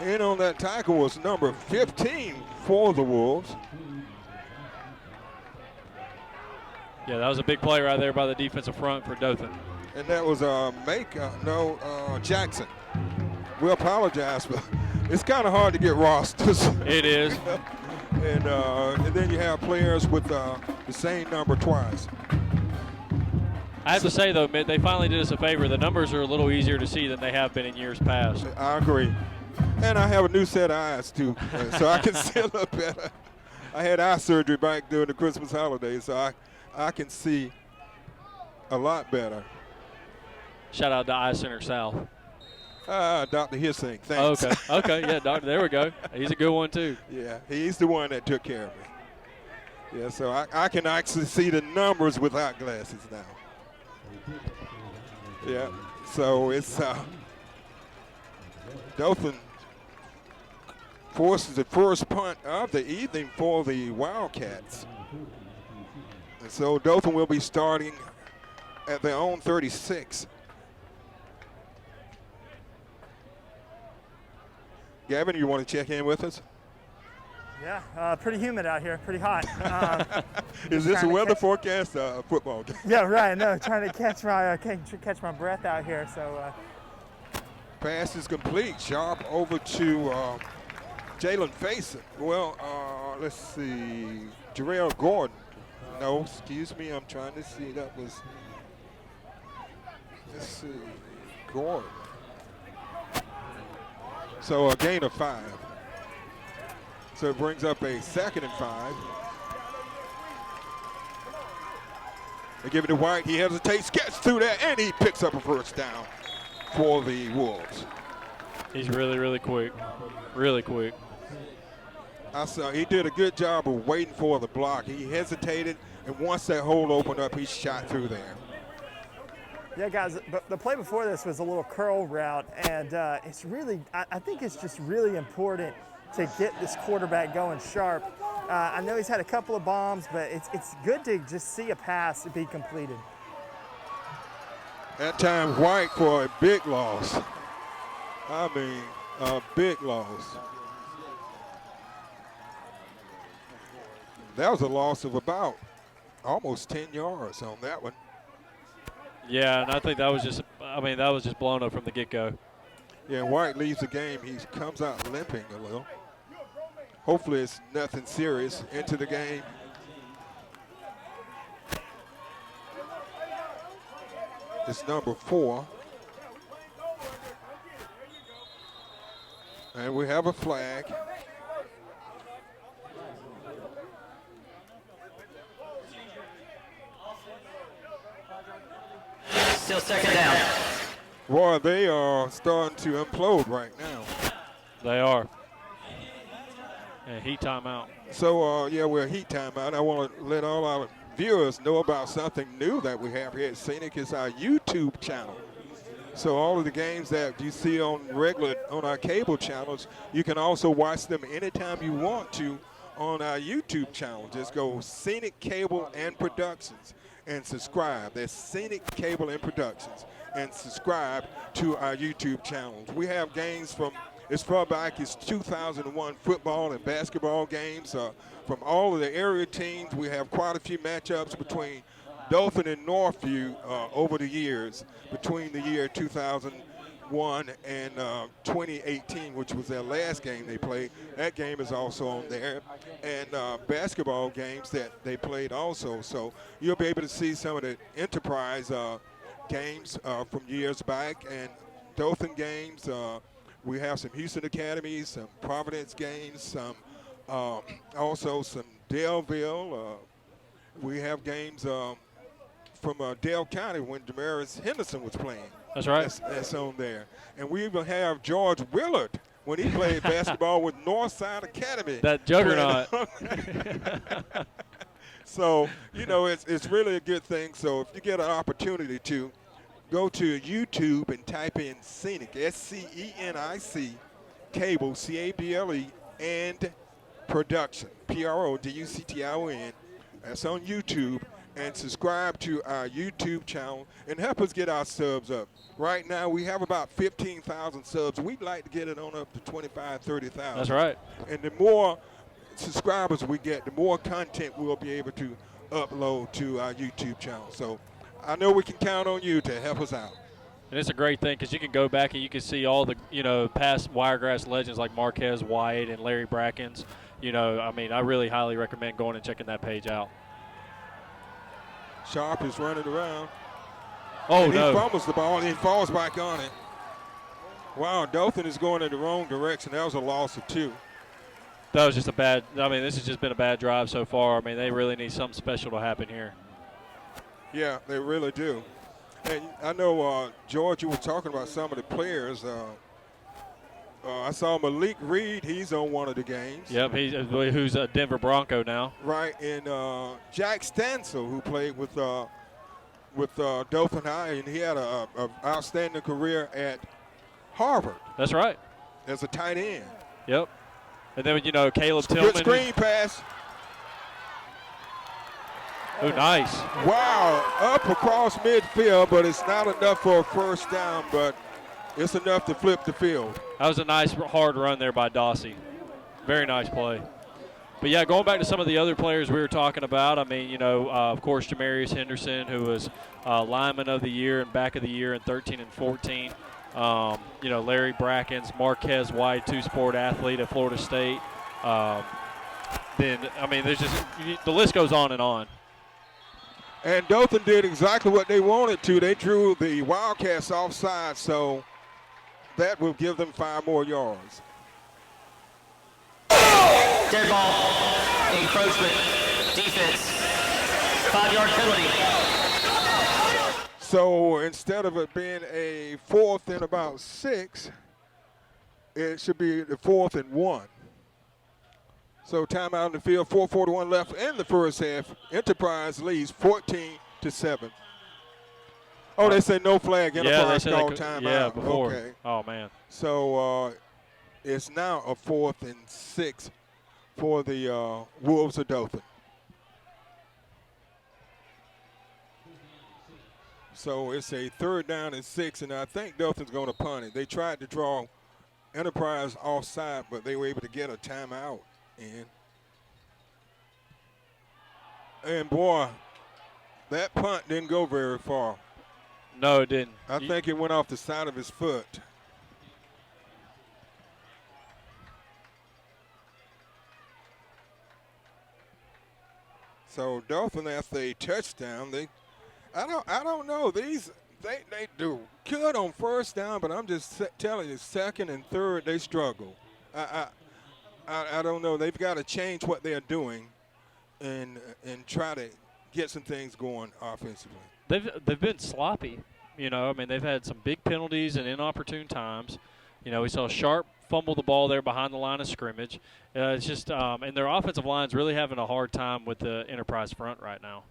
In on that tackle was number 15 for the Wolves. Yeah, that was a big play right there by the defensive front for Dothan. And that was Jackson. We apologize, but it's kind of hard to get rosters. It is. And then you have players with the same number twice. I have to say, though, Mitt, they finally did us a favor. The numbers are a little easier to see than they have been in years past. I agree. And I have a new set of eyes, too, so I can see a little better. I had eye surgery back during the Christmas holidays, so I can see a lot better. Shout out to Eye Center South. Dr. Hissink, thanks. Okay, yeah, doctor, there we go. He's a good one, too. Yeah, he's the one that took care of me. Yeah, so I can actually see the numbers without glasses now. Yeah, so it's Dothan forces the first punt of the evening for the Wildcats. And so Dothan will be starting at their own 36. Gavin, you want to check in with us? Yeah, pretty humid out here, pretty hot. Is this a weather forecast football game? Yeah, right. No, trying to catch my breath out here. So. Pass is complete. Sharp over to Jalen Faison. Well, let's see. Jarrell Gordon. No, excuse me. I'm trying to see. That was. Let's see. Gordon. So a gain of 5. So it brings up a 2nd and 5. They give it to White. He hesitates, gets through there, and he picks up a first down for the Wolves. He's really, really quick. Really quick. I saw he did a good job of waiting for the block. He hesitated, and once that hole opened up, he shot through there. Yeah, guys, the play before this was a little curl route, and it's really, I think it's just really important to get this quarterback going sharp. I know he's had a couple of bombs, but it's good to just see a pass be completed. That time White for a big loss. I mean, a big loss. That was a loss of about almost 10 yards on that one. Yeah, and I think that was just, that was just blown up from the get-go. Yeah, White leaves the game. He comes out limping a little. Hopefully it's nothing serious into the game. It's number 4. And we have a flag. Still 2nd down. Boy, they are starting to implode right now. They are. And heat timeout. So, yeah, we're heat timeout. I want to let all our viewers know about something new that we have here at Scenic. It's our YouTube channel. So all of the games that you see on our cable channels, you can also watch them anytime you want to on our YouTube channel. Just go Scenic Cable and Productions and subscribe. That's Scenic Cable and Productions, and subscribe to our YouTube channels. We have games from as far back as 2001 football and basketball games from all of the area teams. We have quite a few matchups between Dothan and Northview over the years, between the year 2001 and 2018, which was their last game they played. That game is also on there. And basketball games that they played also. So you'll be able to see some of the Enterprise games from years back, and Dothan games. We have some Houston Academies, some Providence games, some also some Daleville. We have games from Dale County when Damaris Henderson was playing. That's right. That's on there. And we even have George Willard when he played basketball with Northside Academy. That juggernaut. So, you know, it's really a good thing. So if you get an opportunity to, go to YouTube and type in Scenic, S-C-E-N-I-C, Cable, C-A-B-L-E, and Production, P-R-O-D-U-C-T-I-O-N. That's on YouTube. And subscribe to our YouTube channel and help us get our subs up. Right now we have about 15,000 subs. We'd like to get it on up to 25, 30,000. That's right. And the more subscribers we get, the more content we'll be able to upload to our YouTube channel. So I know we can count on you to help us out. And it's a great thing because you can go back and you can see all the, past Wiregrass legends like Marquez White and Larry Brackens. I really highly recommend going and checking that page out. Sharp is running around. Oh, and no. He fumbles the ball and he falls back on it. Wow, Dothan is going in the wrong direction. That was a loss of 2. That was just this has just been a bad drive so far. They really need something special to happen here. Yeah, they really do. And I know, George, you were talking about some of the players. I saw Malik Reed. He's on one of the games. Yep, who's a Denver Bronco now. Right, and Jack Stansel, who played with Dothan High, and he had an outstanding career at Harvard. That's right. As a tight end. Yep. And then, Caleb Tillman. Good screen pass. Oh, nice. Wow, up across midfield, but it's not enough for a first down. But it's enough to flip the field. That was a nice hard run there by Dossie. Very nice play. But, yeah, going back to some of the other players we were talking about, I mean, of course, Jamarius Henderson, who was lineman of the year and back of the year in 13 and 14. Larry Brackens, Marquez White, two-sport athlete at Florida State. There's just the list goes on and on. And Dothan did exactly what they wanted to. They drew the Wildcats offside, so that will give them 5 more yards. Dead ball, encroachment, defense, 5-yard penalty. So instead of it being a 4th and about 6, it should be the 4th and 1. So timeout in the field, 4:41 left in the first half. Enterprise leads 14-7. Oh, they said no flag. Enterprise called timeout. Yeah, before. Okay. Oh, man. So it's now a 4th and 6 for the Wolves of Dothan. So it's a 3rd down and 6, and I think Dothan's going to punt it. They tried to draw Enterprise offside, but they were able to get a timeout. And boy, that punt didn't go very far. No, it didn't. I think it went off the side of his foot. So Dothan, after a touchdown, I don't know. They do good on 1st down, but I'm just telling you, 2nd and 3rd they struggle. I don't know. They've got to change what they're doing and try to get some things going offensively. They've been sloppy. They've had some big penalties and inopportune times. We saw Sharp fumble the ball there behind the line of scrimmage. It's just and their offensive line's really having a hard time with the Enterprise front right now.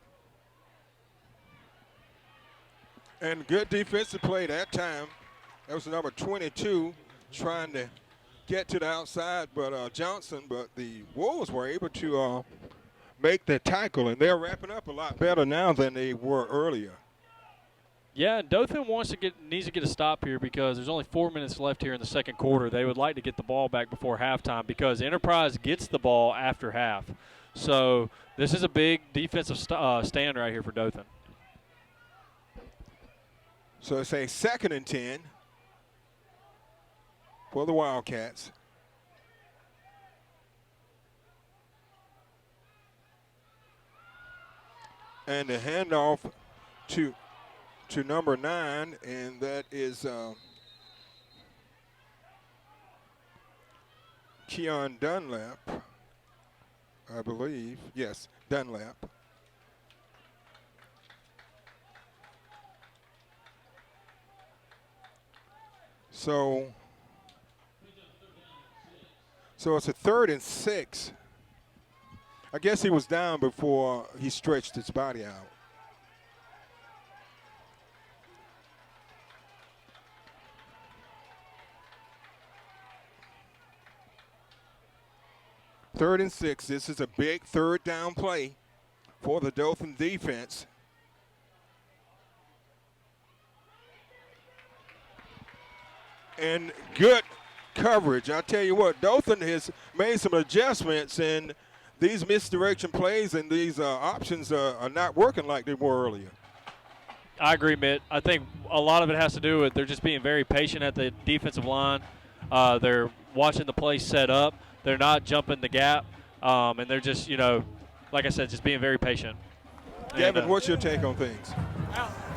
And good defensive play that time. That was number 22 trying to get to the outside, but Johnson. But the Wolves were able to make the tackle, and they're wrapping up a lot better now than they were earlier. Yeah, and Dothan needs to get a stop here because there's only 4 minutes left here in the second quarter. They would like to get the ball back before halftime because Enterprise gets the ball after half. So this is a big defensive stand right here for Dothan. So it's a 2nd and 10 for the Wildcats. And the handoff to number 9, and that is Keon Dunlap, I believe. Yes, Dunlap. So it's a 3rd and 6. I guess he was down before he stretched his body out. Third and 6. This is a big 3rd down play for the Dothan defense. And good coverage. I tell you what, Dothan has made some adjustments, and these misdirection plays and these options are not working like they were earlier. I agree, Mitt. I think a lot of it has to do with they're just being very patient at the defensive line. They're watching the play set up. They're not jumping the gap, and they're just, like I said, just being very patient. Gavin, what's your take on things?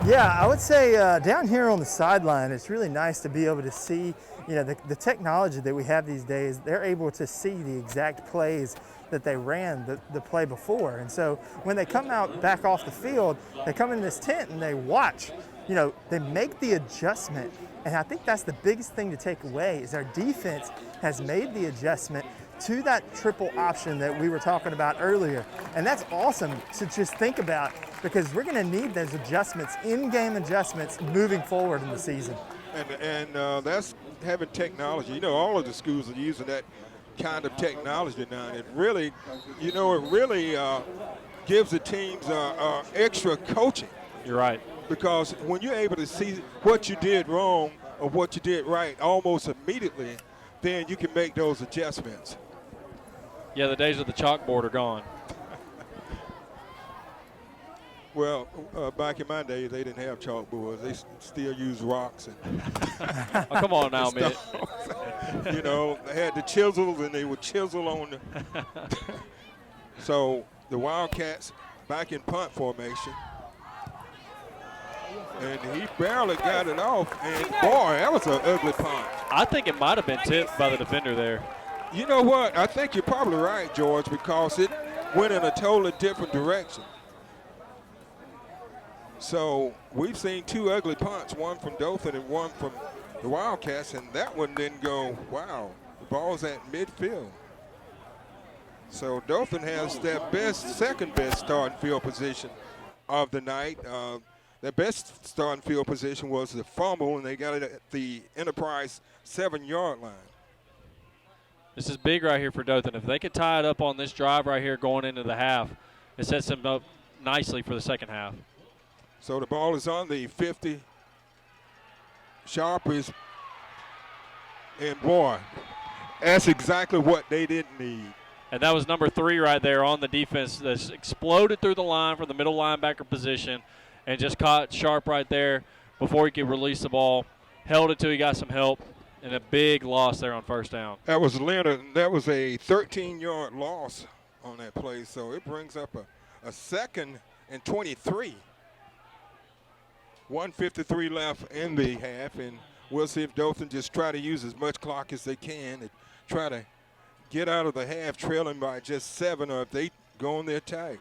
Yeah, I would say down here on the sideline, it's really nice to be able to see, the technology that we have these days. They're able to see the exact plays that they ran the play before. And so when they come out back off the field, they come in this tent and they watch, they make the adjustment. And I think that's the biggest thing to take away is our defense has made the adjustment to that triple option that we were talking about earlier. And that's awesome to just think about because we're going to need those adjustments, in-game adjustments, moving forward in the season. And that's having technology. All of the schools are using that kind of technology now. And it really gives the teams extra coaching. You're right. Because when you're able to see what you did wrong of what you did right almost immediately, then you can make those adjustments. Yeah, the days of the chalkboard are gone. Well, back in my day, they didn't have chalkboards. They still used rocks. And Oh, come on now, man. you know, they had the chisels, and they would chisel on the. So the Wildcats back in punt formation. And he barely got it off. And, boy, that was an ugly punt. I think it might have been tipped by the defender there. You know what? I think you're probably right, George, because it went in a totally different direction. So we've seen two ugly punts, one from Dothan and one from the Wildcats, and that one didn't go, wow, the ball's at midfield. So Dothan has their second best starting field position of the night. Their best starting field position was the fumble, and they got it at the Enterprise 7-yard line. This is big right here for Dothan. If they could tie it up on this drive right here going into the half, it sets them up nicely for the second half. So the ball is on the 50. Sharp is, and boy, that's exactly what they didn't need. And that was number 3 right there on the defense that's exploded through the line from the middle linebacker position and just caught Sharp right there before he could release the ball. Held it till he got some help, and a big loss there on first down. That was Leonard. That was a 13-yard loss on that play, so it brings up a second and 23. 1:53 left in the half, and we'll see if Dothan just try to use as much clock as they can and try to get out of the half trailing by just 7, or if they go on their attack.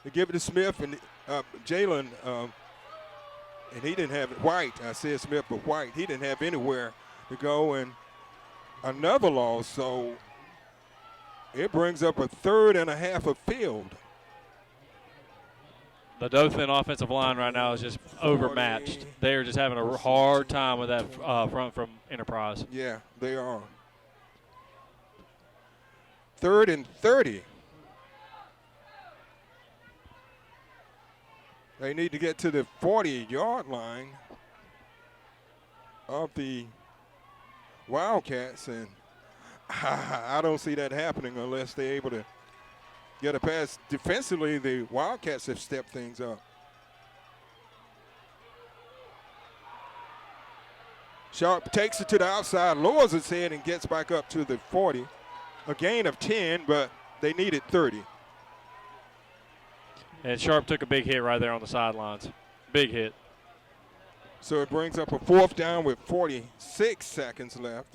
They give it to Smith and Jalen, and he didn't have White. I said Smith, but White, he didn't have anywhere to go, and another loss. So it brings up a 3rd and a half of field. The Dothan offensive line right now is just overmatched. They are just having a hard time with that front from Enterprise. Yeah, they are. 3rd and 30. They need to get to the 40-yard line of the Wildcats, and I don't see that happening unless they're able to get a pass. Defensively, the Wildcats have stepped things up. Sharp takes it to the outside, lowers its head, and gets back up to the 40. A gain of 10, but they needed 30. And Sharp took a big hit right there on the sidelines. Big hit. So it brings up a 4th down with 46 seconds left.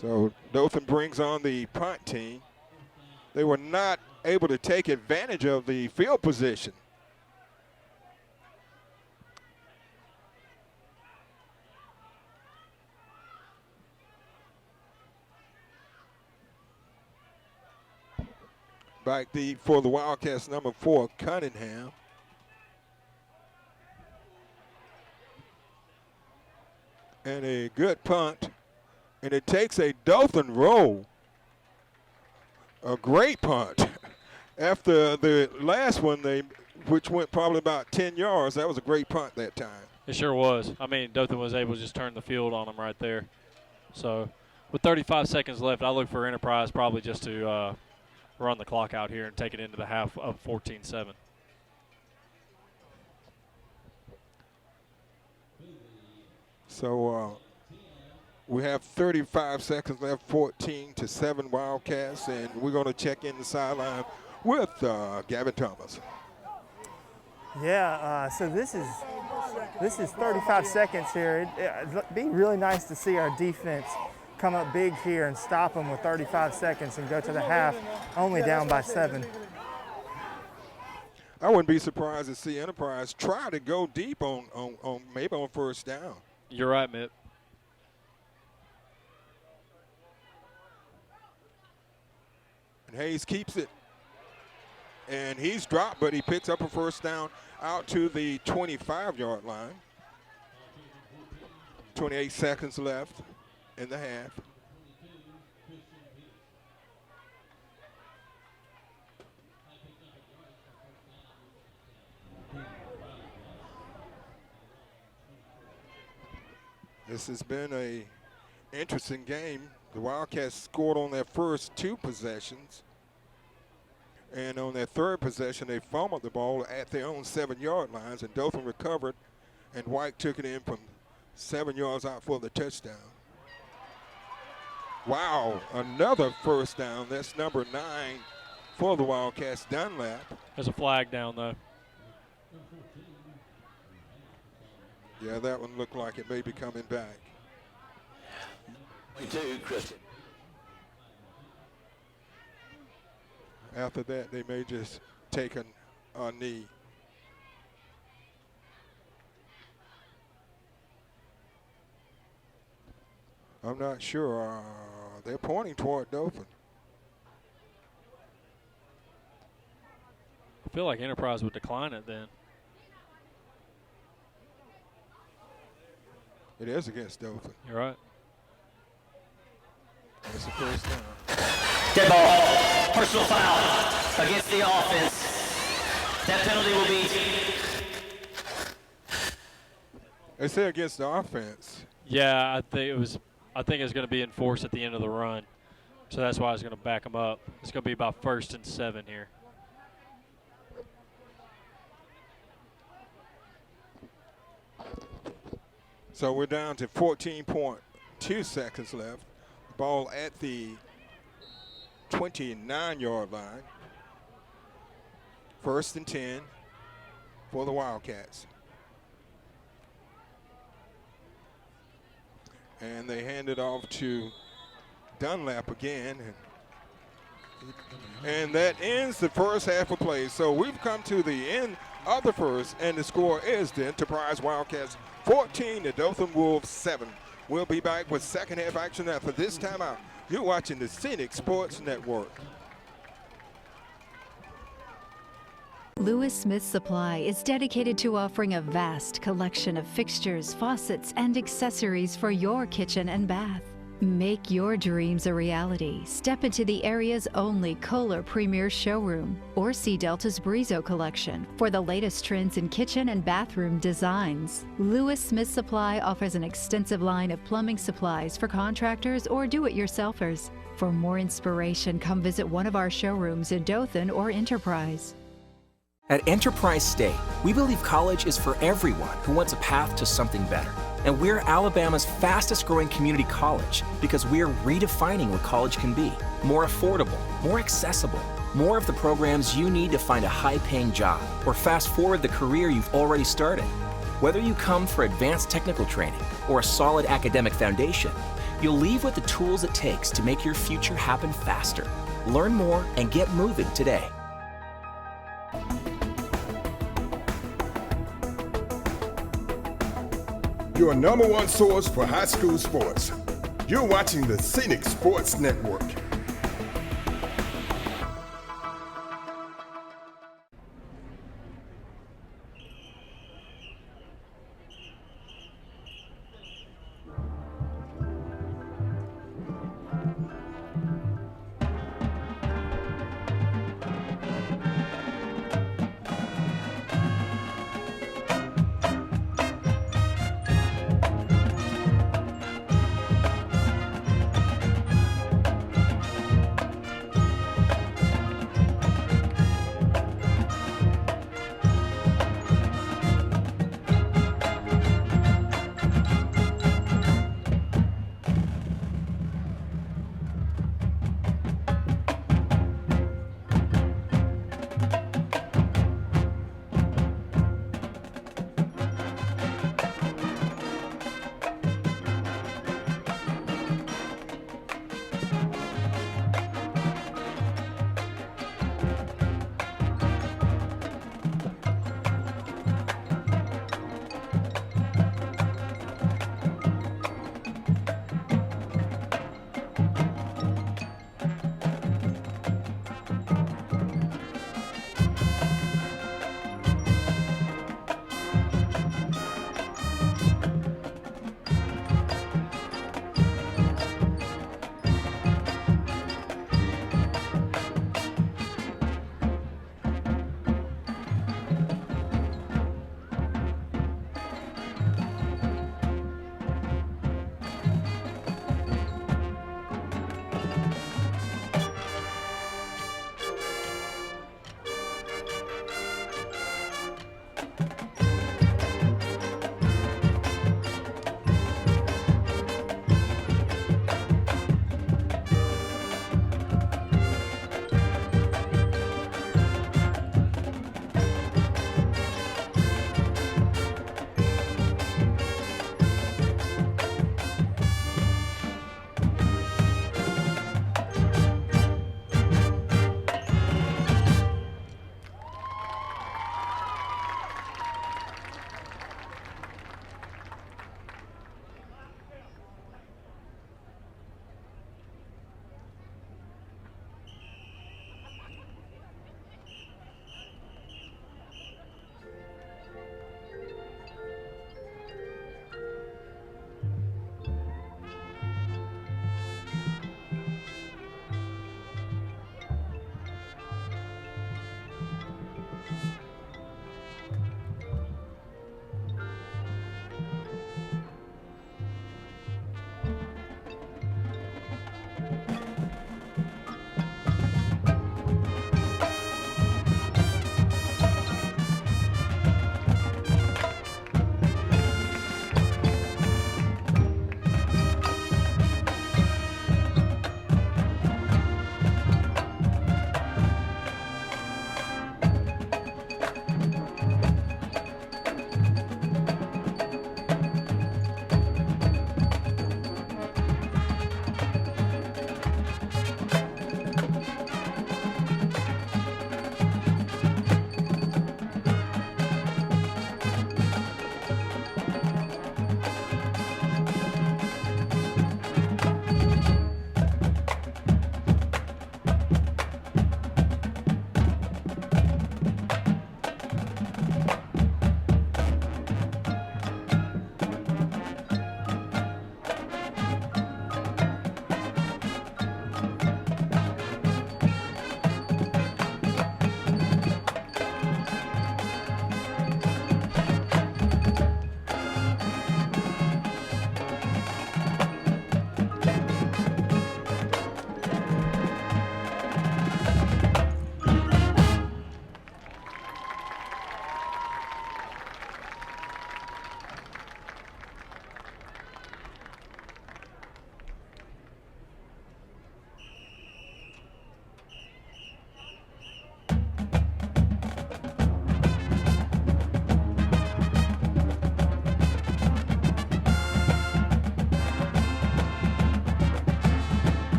So Dothan brings on the punt team. They were not able to take advantage of the field position. Back deep for the Wildcats, number 4, Cunningham. And a good punt. And it takes a Dothan roll. A great punt. After the last one, which went probably about 10 yards, that was a great punt that time. It sure was. I mean, Dothan was able to just turn the field on them right there. So with 35 seconds left, I look for Enterprise probably just to run the clock out here and take it into the half of 14-7. So we have 35 seconds left, 14-7 Wildcats, and we're going to check in the sideline with Gavin Thomas. Yeah, so this is 35 seconds here. It'd be really nice to see our defense come up big here and stop them with 35 seconds and go to the half only down by 7. I wouldn't be surprised to see Enterprise try to go deep on maybe on first down. You're right, Mitt. And Hayes keeps it. And he's dropped, but he picks up a first down out to the 25-yard line. 28 seconds left in the half. This has been a interesting game. The Wildcats scored on their first 2 possessions. And on their third possession, they fumbled the ball at their own 7-yard lines, and Dothan recovered, and White took it in from 7 yards out for the touchdown. Wow, another first down. That's number 9 for the Wildcats, Dunlap. There's a flag down, though. Yeah, that one looked like it may be coming back. 22, Christian. After that, they may just take a knee. I'm not sure. They're pointing toward Dothan. I feel like Enterprise would decline it then. It is against Dothan. You're right. It's the first down. Dead ball. Personal foul against the offense. That penalty will be. They say against the offense. Yeah, I think it's going to be enforced at the end of the run. So that's why I was going to back them up. It's going to be about 1st and 7 here. So we're down to 14.2 seconds left. Ball at the 29-yard line. 1st and 10 for the Wildcats. And they hand it off to Dunlap again. And that ends the first half of play. So we've come to the end of the first, and the score is the Enterprise Wildcats 14, the Dothan Wolves 7. We'll be back with second half action after this timeout. You're watching the Scenic Sports Network. Lewis Smith Supply is dedicated to offering a vast collection of fixtures, faucets, and accessories for your kitchen and bath. Make your dreams a reality. Step into the area's only Kohler Premier Showroom or see Delta's Brizo collection for the latest trends in kitchen and bathroom designs. Lewis Smith Supply offers an extensive line of plumbing supplies for contractors or do-it-yourselfers. For more inspiration, come visit one of our showrooms in Dothan or Enterprise. At Enterprise State, we believe college is for everyone who wants a path to something better. And we're Alabama's fastest growing community college because we're redefining what college can be. More affordable, more accessible, more of the programs you need to find a high-paying job or fast forward the career you've already started. Whether you come for advanced technical training or a solid academic foundation, you'll leave with the tools it takes to make your future happen faster. Learn more and get moving today. Your number 1 source for high school sports. You're watching the Scenic Sports Network.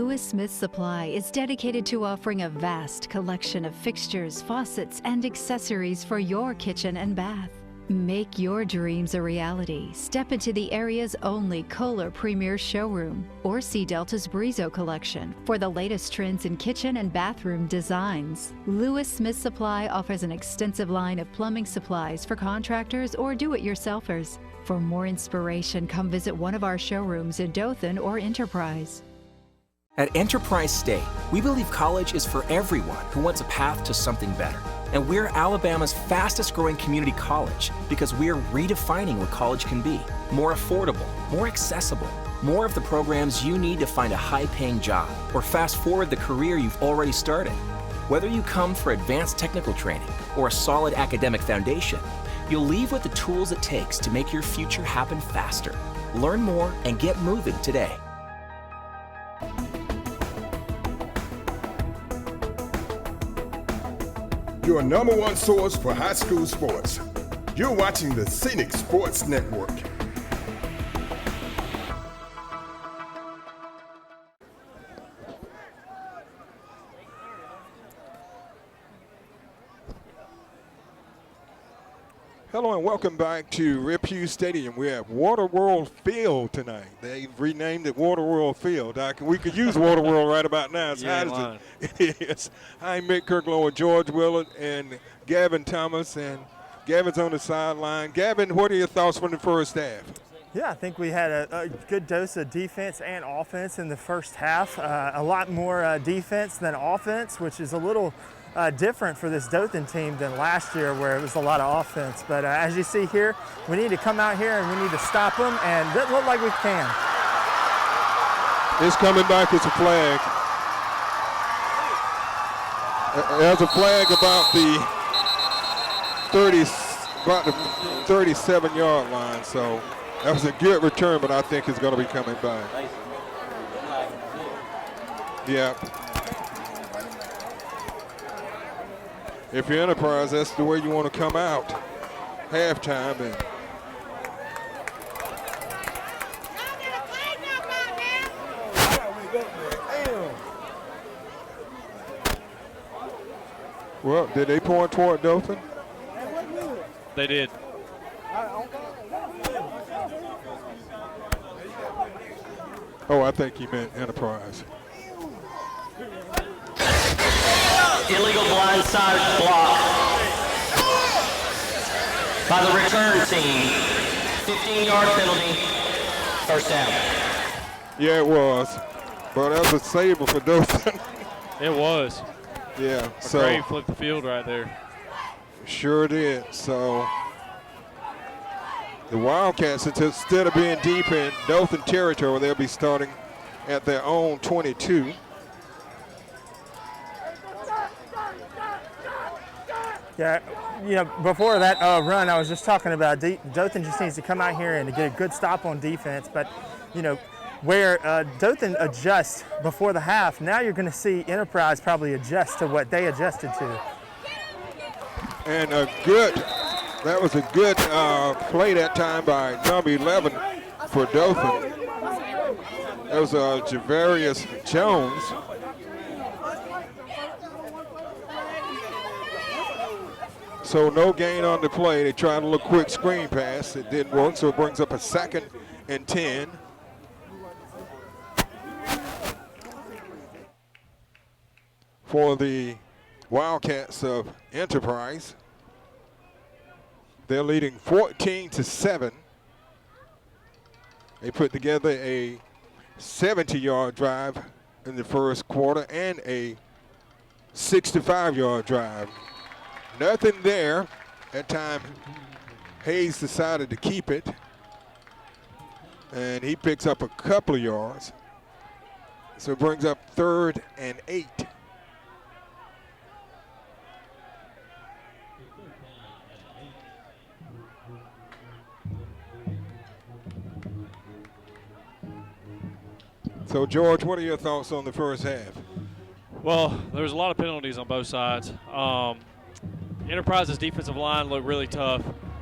Lewis Smith Supply is dedicated to offering a vast collection of fixtures, faucets, and accessories for your kitchen and bath. Make your dreams a reality. Step into the area's only Kohler Premier showroom or see Delta's Brizo collection for the latest trends in kitchen and bathroom designs. Lewis Smith Supply offers an extensive line of plumbing supplies for contractors or do-it-yourselfers. For more inspiration, come visit one of our showrooms in Dothan or Enterprise. At Enterprise State, we believe college is for everyone who wants a path to something better. And we're Alabama's fastest growing community college because we're redefining what college can be. More affordable, more accessible, more of the programs you need to find a high-paying job or fast forward the career you've already started. Whether you come for advanced technical training or a solid academic foundation, you'll leave with the tools it takes to make your future happen faster. Learn more and get moving today. Your #1 source for high school sports. You're watching the Scenic Sports Network. Hello and welcome back to Rip Hughes Stadium. We have Waterworld Field tonight. They've renamed it Waterworld Field. We could use Waterworld right about now. It's hot as it is. I'm Mick Kirklow with George Willard and Gavin Thomas, and Gavin's on the sideline. Gavin, what are your thoughts from the first half? Yeah, I think we had a good dose of defense and offense in the first half. A lot more defense than offense, which is a little different for this Dothan team than last year where it was a lot of offense. But as you see here, we need to come out here and we need to stop them, and it doesn't look like we can. It's coming back as a flag. There's a flag about the 37-yard line, so that was a good return, but I think it's going to be coming back. Yeah. If you're Enterprise, that's the way you want to come out halftime. And well, did they point toward Dothan? They did. Oh, I think he meant Enterprise. Illegal blindside block by the return team. 15-yard penalty, first down. Yeah, it was. But that was a saver for Dothan. It was. Yeah. So McCray flipped the field right there. Sure did. So the Wildcats, instead of being deep in Dothan territory, they'll be starting at their own 22. Yeah, you know, before that run, I was just talking about Dothan just needs to come out here and get a good stop on defense. But, you know, where Dothan adjusts before the half, now you're going to see Enterprise probably adjust to what they adjusted to. And that was a good play that time by number 11 for Dothan. That was Javarius Jones. So no gain on the play. They tried a little quick screen pass. It didn't work, so it brings up a 2nd and 10. For the Wildcats of Enterprise. They're leading 14-7. They put together a 70-yard drive in the first quarter and a 65-yard drive. Nothing there. That time, Hayes decided to keep it. And he picks up a couple of yards. So it brings up 3rd and 8. So, George, what are your thoughts on the first half? Well, there was a lot of penalties on both sides. Enterprise's defensive line looked really tough.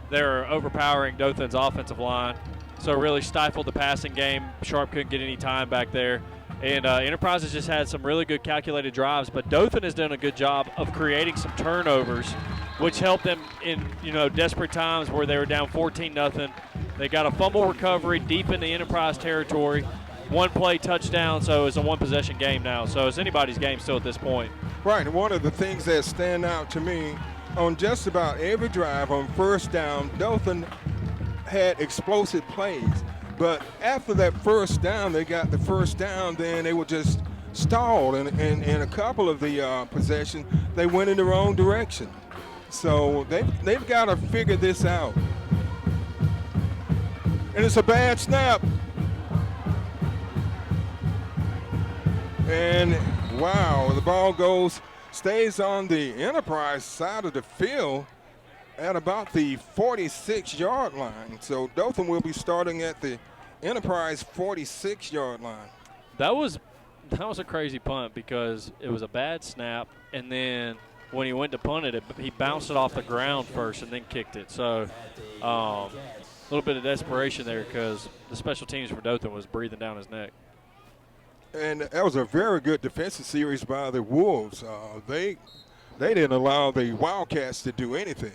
They're overpowering Dothan's offensive line, so it really stifled the passing game. Sharp couldn't get any time back there. And Enterprise has just had some really good calculated drives, but Dothan has done a good job of creating some turnovers, which helped them in desperate times where they were down 14-0. They got a fumble recovery deep in the Enterprise territory, one play touchdown, so it's a one-possession game now. So it's anybody's game still at this point. Right, and one of the things that stand out to me on just about every drive on first down, Dothan had explosive plays. But after that first down, they got the first down, then they were just stalled. And in a couple of the possessions, they went in the wrong direction. So they've got to figure this out. And it's a bad snap. And wow, the ball stays on the Enterprise side of the field at about the 46-yard line. So Dothan will be starting at the Enterprise 46-yard line. That was a crazy punt because it was a bad snap, and then when he went to punt it, he bounced it off the ground first and then kicked it. So a little bit of desperation there because the special teams for Dothan was breathing down his neck. And that was a very good defensive series by the Wolves. They didn't allow the Wildcats to do anything.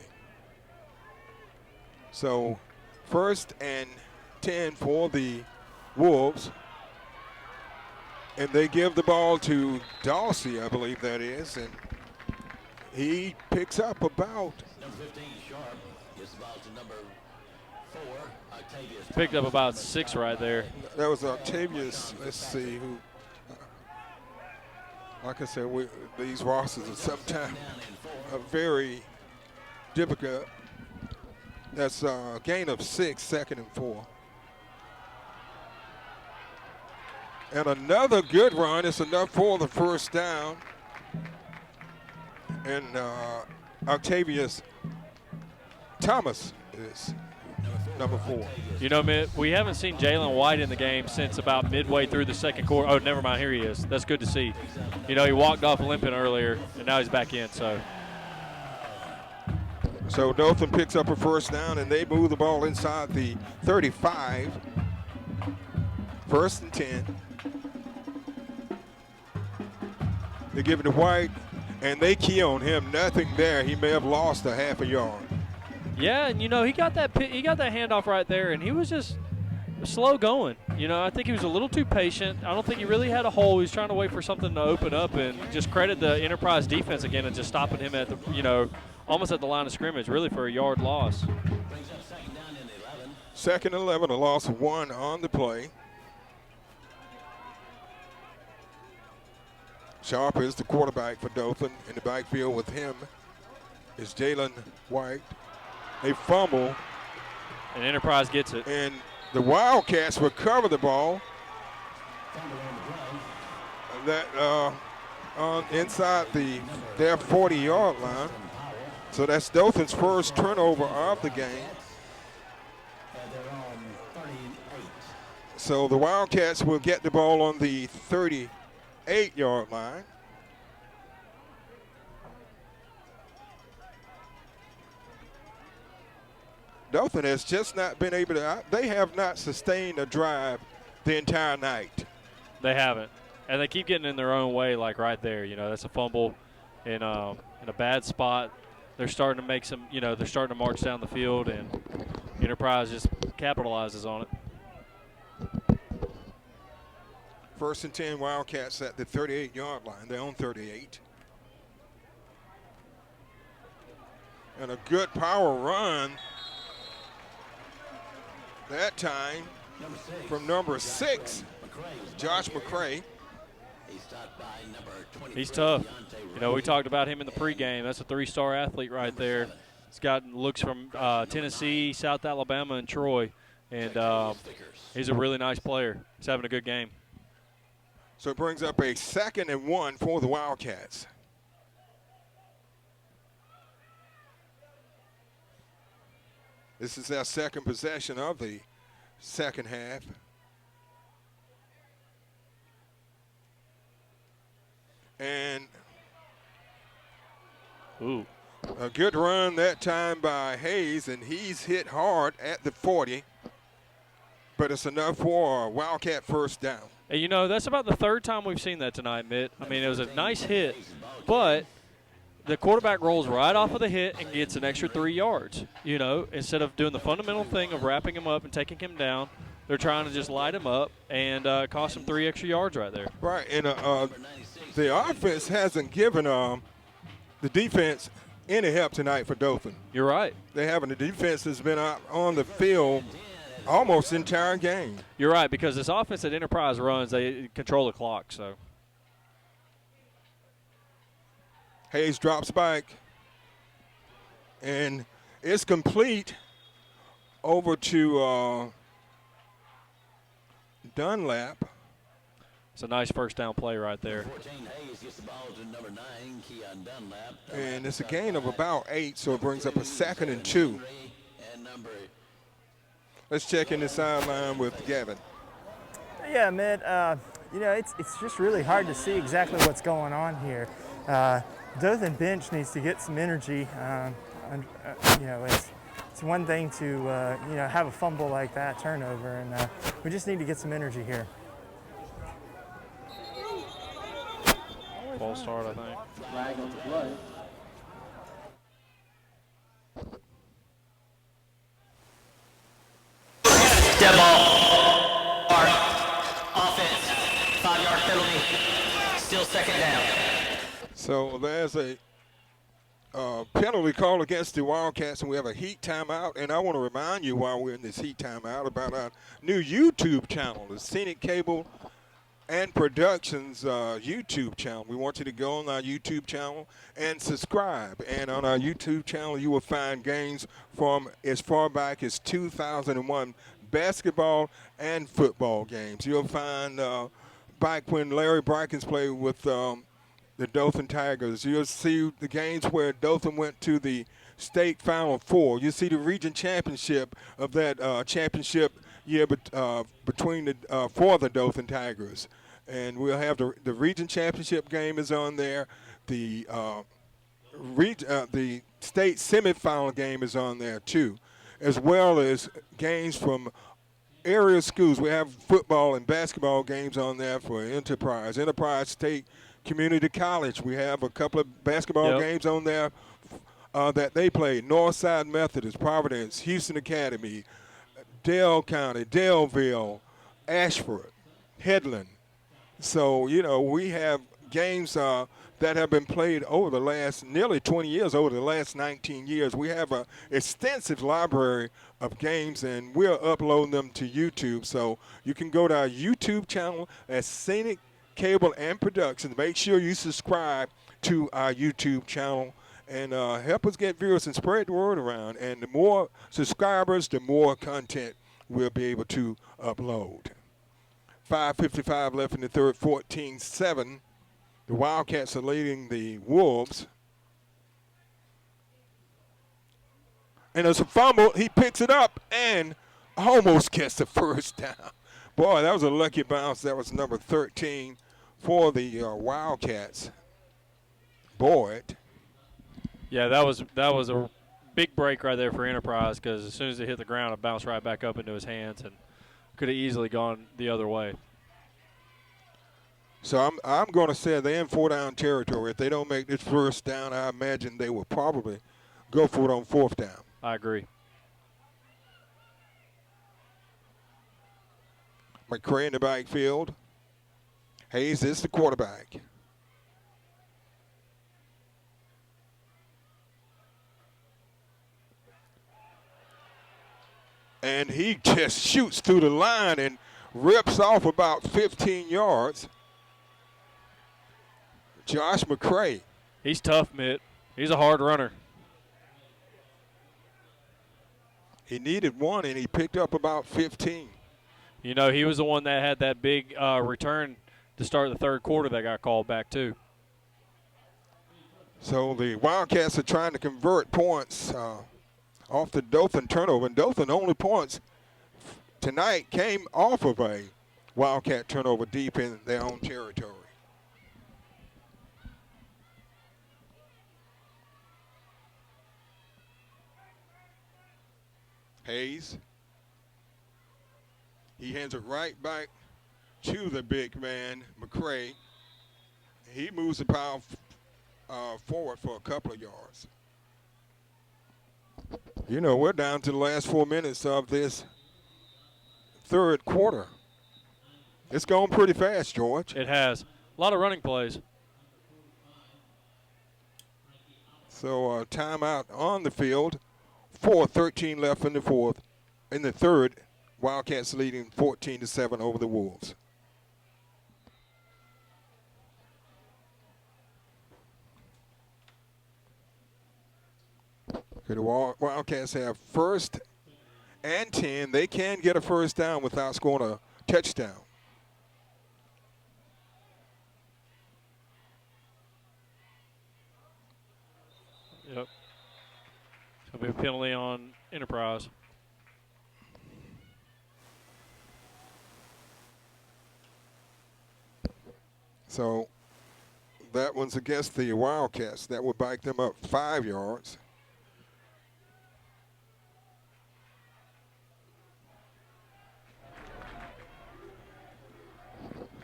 So 1st and 10 for the Wolves. And they give the ball to Dawsey, I believe that is. And he picks up about. Number 15, Sharp, gives the ball to number 4, Octavius. Picked up about 6 right there. That was Octavius. Let's see who. Like I said, these rosters are sometimes very difficult. That's a gain of 6, 2nd and 4. And another good run. It's enough for the first down. And Octavius Thomas is number 4. You know, we haven't seen Jalen White in the game since about midway through the second quarter. Oh, never mind. Here he is. That's good to see. You know, he walked off limping earlier, and now he's back in. So Dothan picks up a first down, and they move the ball inside the 35. 1st and 10. They give it to White, and they key on him. Nothing there. He may have lost a half a yard. Yeah, and he got that handoff right there, and he was just slow going. I think he was a little too patient. I don't think he really had a hole. He was trying to wait for something to open up, and just credit the Enterprise defense again and just stopping him at the almost at the line of scrimmage, really for a yard loss. 2nd and 11, a loss of 1 on the play. Sharp is the quarterback for Dothan. In the backfield with him is Jalen White. They fumble. And Enterprise gets it. And the Wildcats recover the ball. That inside their 40-yard line. So that's Dothan's first turnover of the game. So the Wildcats will get the ball on the 38-yard line. Dothan has just not been able to, they have not sustained a drive the entire night. They haven't. And they keep getting in their own way, like right there. That's a fumble in a bad spot. They're starting to make some, they're starting to march down the field, and Enterprise just capitalizes on it. 1st and 10, Wildcats at the 38-yard line. They're on 38. And a good power run that time from number 6, Josh McCray. He's tough. We talked about him in the pregame. That's a 3-star athlete right there. He's gotten looks from Tennessee, South Alabama, and Troy. And he's a really nice player. He's having a good game. So it brings up a 2nd and 1 for the Wildcats. This is their second possession of the second half. And a good run that time by Hayes, and he's hit hard at the 40. But it's enough for a Wildcat first down. And, you know, that's about the third time we've seen that tonight, Mitt. I mean, it was a nice hit, but the quarterback rolls right off of the hit and gets an extra 3 yards. You know, instead of doing the fundamental thing of wrapping him up and taking him down, they're trying to just light him up and cost him 3 extra yards right there. Right, and the offense hasn't given the defense any help tonight for Dothan. You're right. They haven't. The defense has been out on the field almost the entire game. You're right, because this offense that Enterprise runs, they control the clock. So Hayes drops back, and it's complete over to Dunlap. it's a nice first down play right there. 14 Hayes gets the ball to number 9, Keon Dunlap. And it's a gain of about 8, so it brings up a 2nd and 2. And number Let's check in the sideline with Gavin. Yeah, Mitt, you know, it's just really hard to see exactly what's going on here. Dothan bench needs to get some energy. You know, it's one thing to, you know, have a fumble like that, turnover, and we just need to get some energy here. False start, I think. Flag on the play. Dead ball. Offense. 5-yard penalty. Still second down. So there's a penalty call against the Wildcats, and we have a heat timeout. And I want to remind you while we're in this heat timeout about our new YouTube channel, the Scenic Cable and Productions YouTube channel. We want you to go on our YouTube channel and subscribe. And on our YouTube channel, you will find games from as far back as 2001 basketball and football games. You'll find back when Larry Brikens played with the Dothan Tigers. You'll see the games where Dothan went to the state Final Four. You see the region championship of that championship year between the for the Dothan Tigers. And we'll have the region championship game is on there. The state semifinal game is on there too, as well as games from area schools. We have football and basketball games on there for Enterprise State Community College. We have a couple of basketball games on there that they play. Northside Methodist, Providence, Houston Academy, Dale County, Daleville, Ashford, Headland. So, you know, we have games that have been played over the last nearly 20 years, over the last 19 years. We have an extensive library of games, and we're uploading them to YouTube. So you can go to our YouTube channel at Scenic Cable and Productions. Make sure you subscribe to our YouTube channel and help us get viewers and spread the word around. And the more subscribers, the more content we'll be able to upload. 5:55 left in the third, 14-7. The Wildcats are leading the Wolves. And there's a fumble. He picks it up and almost gets the first down. Boy, that was a lucky bounce. That was number 13 for the Wildcats. Boyd. Yeah, that was a big break right there for Enterprise, because as soon as it hit the ground, it bounced right back up into his hands and could have easily gone the other way. So I'm going to say they're in 4-down territory. If they don't make this first down, I imagine they will probably go for it on 4th down. I agree. McCray in the backfield. Hayes is the quarterback. And he just shoots through the line and rips off about 15 yards. Josh McCray. He's tough, Mitt. He's a hard runner. He needed one, and he picked up about 15. You know, he was the one that had that big return to start the third quarter that got called back too. So the Wildcats are trying to convert points off the Dothan turnover. And Dothan only points tonight came off of a Wildcat turnover deep in their own territory. Hayes. He hands it right back to the big man, McCray. He moves the power forward for a couple of yards. You know, we're down to the last 4 minutes of this third quarter. It's gone pretty fast, George. It has. A lot of running plays. So timeout on the field. 4:13 left in the fourth. In the third, Wildcats leading 14-7 over the Wolves. Okay, the Wildcats have first and 10. They can get a first down without scoring a touchdown. Yep. It's going to be a penalty on Enterprise. So that one's against the Wildcats. That would back them up 5 yards.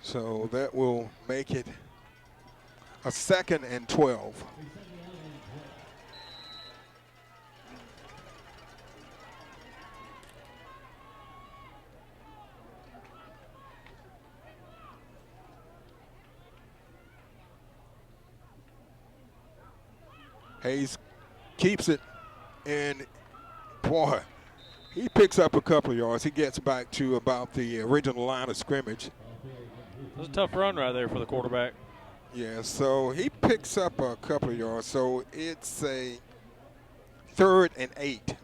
So that will make it a 2nd and 12. Hayes keeps it, and boy, he picks up a couple of yards. He gets back to about the original line of scrimmage. It was a tough run right there for the quarterback. Yeah, so he picks up a couple of yards. So it's a 3rd and 8.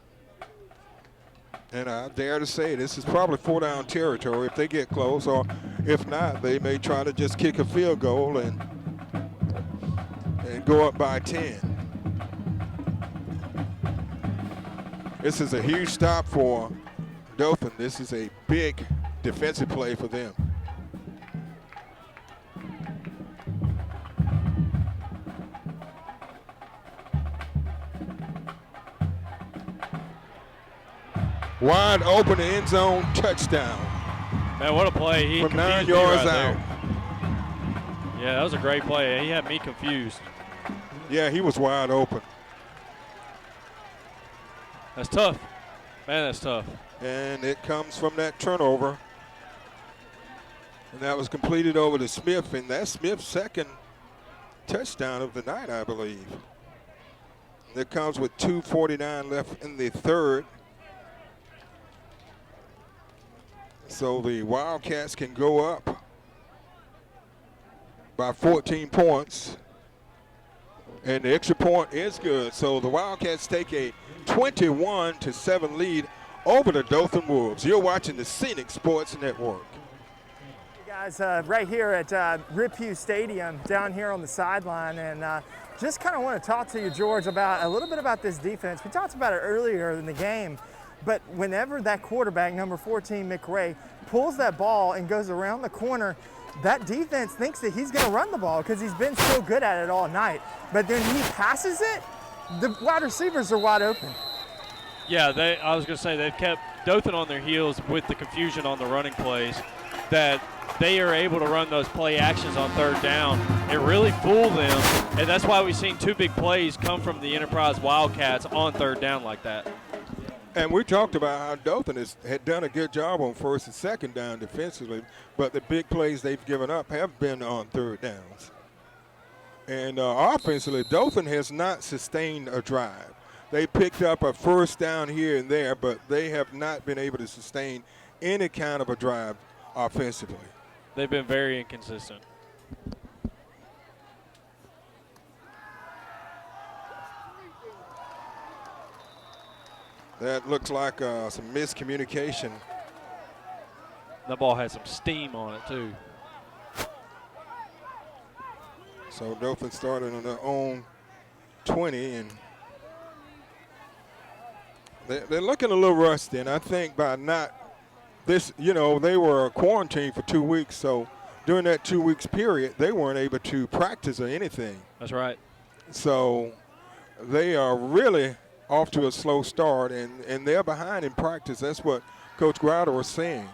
And I dare to say this is probably 4-down territory if they get close, or if not, they may try to just kick a field goal and go up by 10. This is a huge stop for Dothan. This is a big defensive play for them. Wide open end zone touchdown. Man, what a play. He from 9 confused me yards right out. there. Yeah, that was a great play. He had me confused. Yeah, he was wide open. That's tough. Man, that's tough. And it comes from that turnover. And that was completed over to Smith, and that's Smith's second touchdown of the night, I believe. And it comes with 2:49 left in the third. So the Wildcats can go up by 14 points. And the extra point is good. So the Wildcats take a 21-7 lead over the Dothan Wolves. You're watching the Scenic Sports Network. Hey guys, right here at Rip Hughes Stadium down here on the sideline, and just kind of want to talk to you, George, about a little bit about this defense. We talked about it earlier in the game, but whenever that quarterback, number 14, McRae, pulls that ball and goes around the corner, that defense thinks that he's going to run the ball because he's been so good at it all night. But then he passes it, the wide receivers are wide open. Yeah, I was going to say they've kept Dothan on their heels with the confusion on the running plays, that they are able to run those play actions on third down. It really fooled them, and that's why we've seen 2 big plays come from the Enterprise Wildcats on third down like that. And we talked about how Dothan had done a good job on first and second down defensively, but the big plays they've given up have been on third downs. And offensively, Dothan has not sustained a drive. They picked up a first down here and there, but they have not been able to sustain any kind of a drive offensively. They've been very inconsistent. That looks like some miscommunication. That ball had some steam on it, too. So Dothan started on their own 20, and they're looking a little rusty. And I think by not this, you know, they were quarantined for 2 weeks. So during that 2 weeks period, they weren't able to practice or anything. That's right. So they are really off to a slow start, and they're behind in practice. That's what Coach Grouder was saying.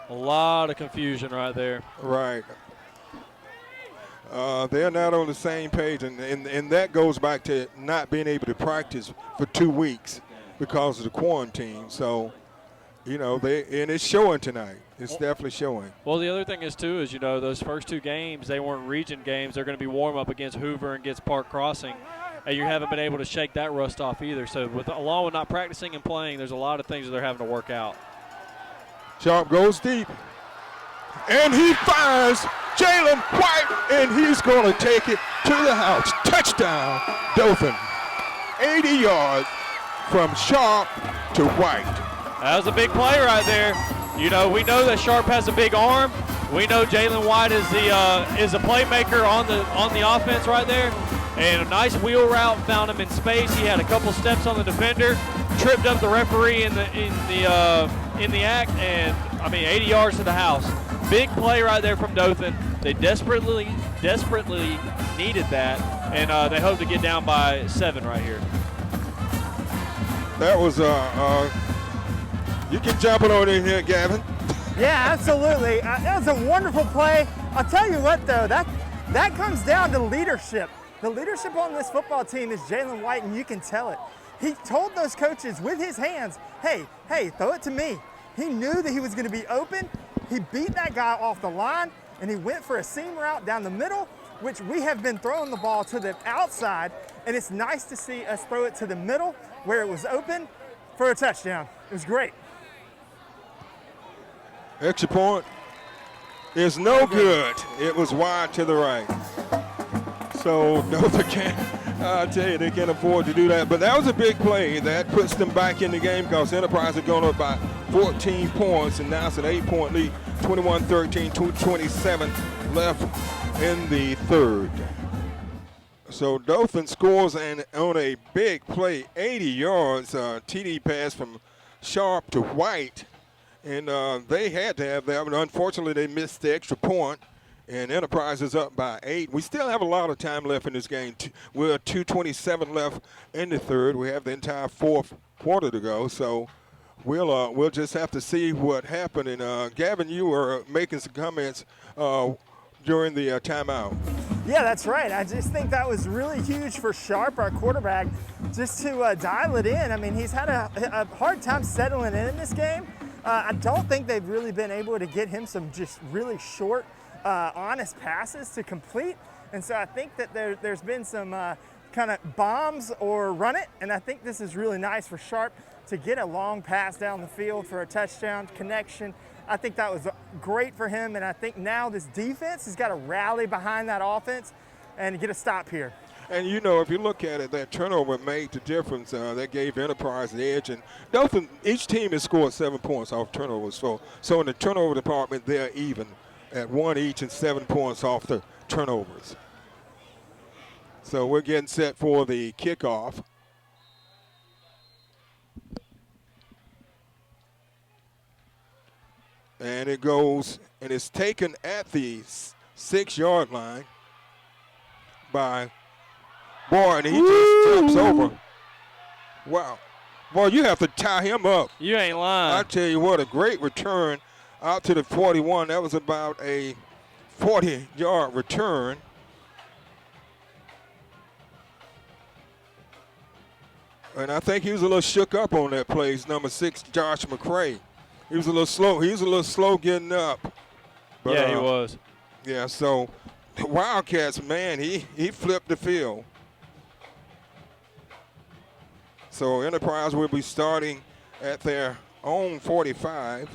A lot of confusion right there. Right. They're not on the same page, and that goes back to not being able to practice for 2 weeks because of the quarantine. So, you know, and it's showing tonight. It's definitely showing. Well, the other thing is, too, is, you know, those first 2 games, they weren't region games. They're going to be warm-up against Hoover and against Park Crossing, and you haven't been able to shake that rust off either. So, along with not practicing and playing, there's a lot of things that they're having to work out. Sharp goes deep, and he finds Jalen White, and he's going to take it to the house. Touchdown, Dothan. 80 yards from Sharp to White. That was a big play right there. You know, we know that Sharp has a big arm. We know Jalen White is a playmaker on the offense right there. And a nice wheel route found him in space. He had a couple steps on the defender, tripped up the referee in the act, and I mean 80 yards to the house. Big play right there from Dothan. They desperately needed that, and they hope to get down by 7 right here. That was you can jump it on in here, Gavin. Yeah, absolutely. That was a wonderful play. I'll tell you what, though, that comes down to leadership. The leadership on this football team is Jalen White, and you can tell it. He told those coaches with his hands, hey, throw it to me. He knew that he was going to be open. He beat that guy off the line, and he went for a seam route down the middle, which we have been throwing the ball to the outside, and it's nice to see us throw it to the middle where it was open for a touchdown. It was great. Extra point is no good. It was wide to the right. So Dothan can't, I'll tell you, they can't afford to do that. But that was a big play. That puts them back in the game because Enterprise are going up by 14 points, and now it's an 8-point lead, 21-13, 2:27 left in the third. So Dothan scores on a big play, 80 yards, TD pass from Sharp to White. And they had to have that, but unfortunately they missed the extra point, and Enterprise is up by 8. We still have a lot of time left in this game. We're 2:27 left in the third. We have the entire fourth quarter to go, so we'll just have to see what happened. And Gavin, you were making some comments during the timeout. Yeah, that's right. I just think that was really huge for Sharp, our quarterback, just to dial it in. I mean, he's had a hard time settling in this game. I don't think they've really been able to get him some just really short, honest passes to complete. And so I think that there's been some kind of bombs or run it. And I think this is really nice for Sharp to get a long pass down the field for a touchdown connection. I think that was great for him. And I think now this defense has got to rally behind that offense and get a stop here. And, you know, if you look at it, that turnover made the difference. That gave Enterprise the edge. And Dothan, each team has scored 7 points off turnovers. So in the turnover department, they're even at 1 each and 7 points off the turnovers. So we're getting set for the kickoff. And it goes, and it's taken at the 6-yard line by Boy, and he just jumps over. Wow. Boy, you have to tie him up. You ain't lying. I tell you what, a great return out to the 41. That was about a 40-yard return. And I think he was a little shook up on that play. He's number 6, Josh McCray. He was a little slow. He was a little slow getting up. But, yeah, he was. Yeah, so the Wildcats, man, he flipped the field. So Enterprise will be starting at their own 45.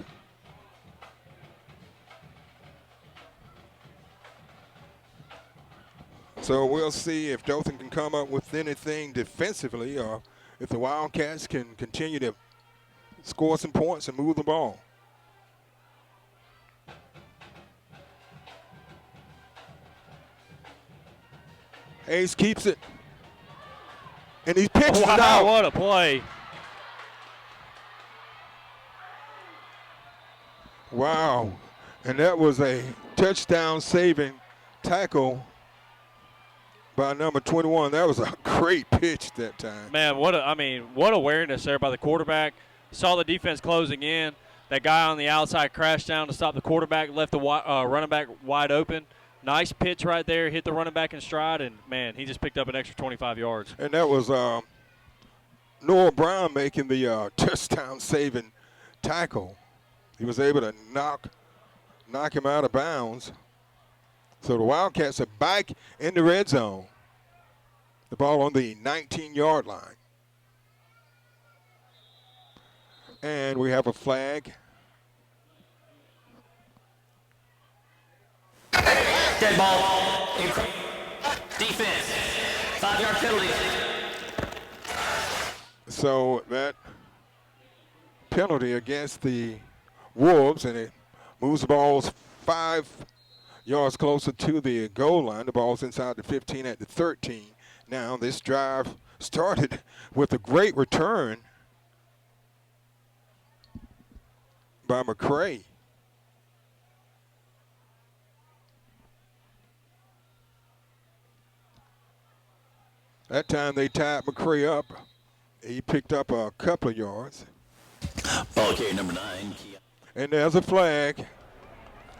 So we'll see if Dothan can come up with anything defensively or if the Wildcats can continue to score some points and move the ball. Hayes keeps it. And he picks it out. What a play. Wow. And that was a touchdown saving tackle by number 21. That was a great pitch that time. Man, what awareness there by the quarterback. Saw the defense closing in. That guy on the outside crashed down to stop the quarterback, left the running back wide open. Nice pitch right there, hit the running back in stride, and, man, he just picked up an extra 25 yards. And that was Noah Brown making the touchdown-saving tackle. He was able to knock him out of bounds. So the Wildcats are back in the red zone. The ball on the 19-yard line. And we have a flag. Dead ball. Defense. 5-yard penalty. So that penalty against the Wolves, and it moves the balls 5 yards closer to the goal line. The ball's inside the 15 at the 13. Now this drive started with a great return by McCray. That time they tied McCray up. He picked up a couple of yards. Ball carrier number 9. And there's a flag.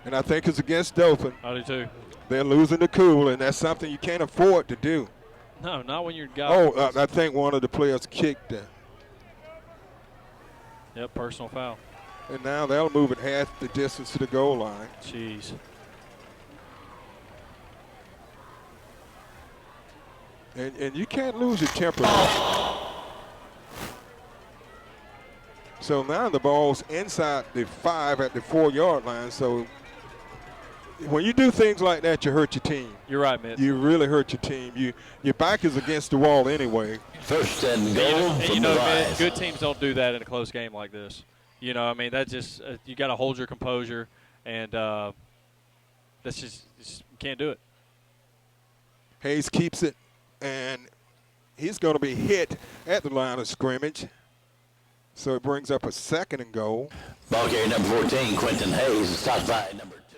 And I think it's against Dothan. I do too. They're losing the cool, and that's something you can't afford to do. No, not when you're guy. Oh, I think one of the players kicked it. Yep, personal foul. And now they'll move it half the distance to the goal line. Jeez. And you can't lose your temper. So now the ball's inside the 5 at the 4-yard line. So when you do things like that, you hurt your team. You're right, Mitt. You really hurt your team. Your back is against the wall anyway. First and goal from the Mitt, good teams don't do that in a close game like this. You know, I mean, that's just you got to hold your composure, and that's just you can't do it. Hayes keeps it, and he's going to be hit at the line of scrimmage. So it brings up a 2nd and goal. Ball carrier number 14, Quentin Hayes, stopped by number 2.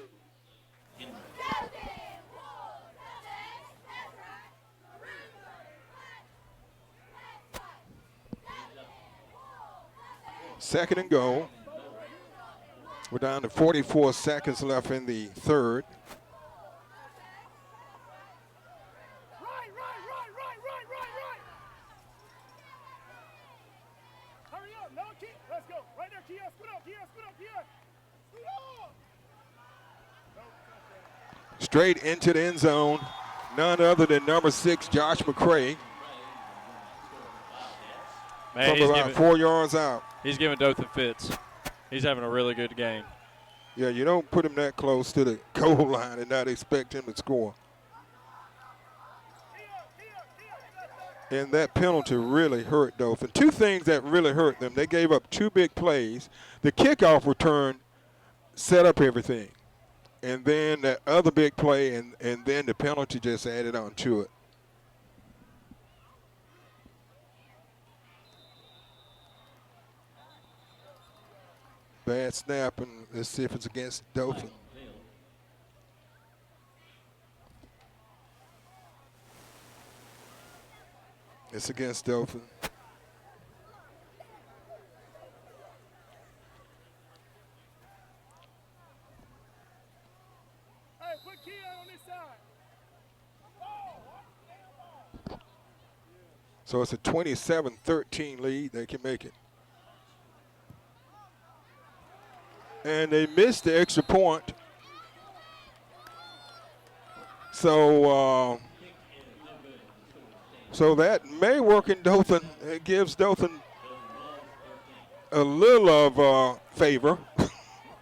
2nd and goal. We're down to 44 seconds left in the 3rd. Straight into the end zone, none other than number 6, Josh McCray. Man, from about 4 yards out. He's giving Dothan fits. He's having a really good game. Yeah, you don't put him that close to the goal line and not expect him to score. And that penalty really hurt Dothan. 2 things that really hurt them. They gave up 2 big plays. The kickoff return set up everything. And then that other big play, and then the penalty just added on to it. Bad snap, and let's see if it's against Dothan. It's against Dothan. Hey, put Keon on this side. So it's a 27-13 lead. They can make it. And they missed the extra point. So so that may work in Dothan. It gives Dothan a little of favor.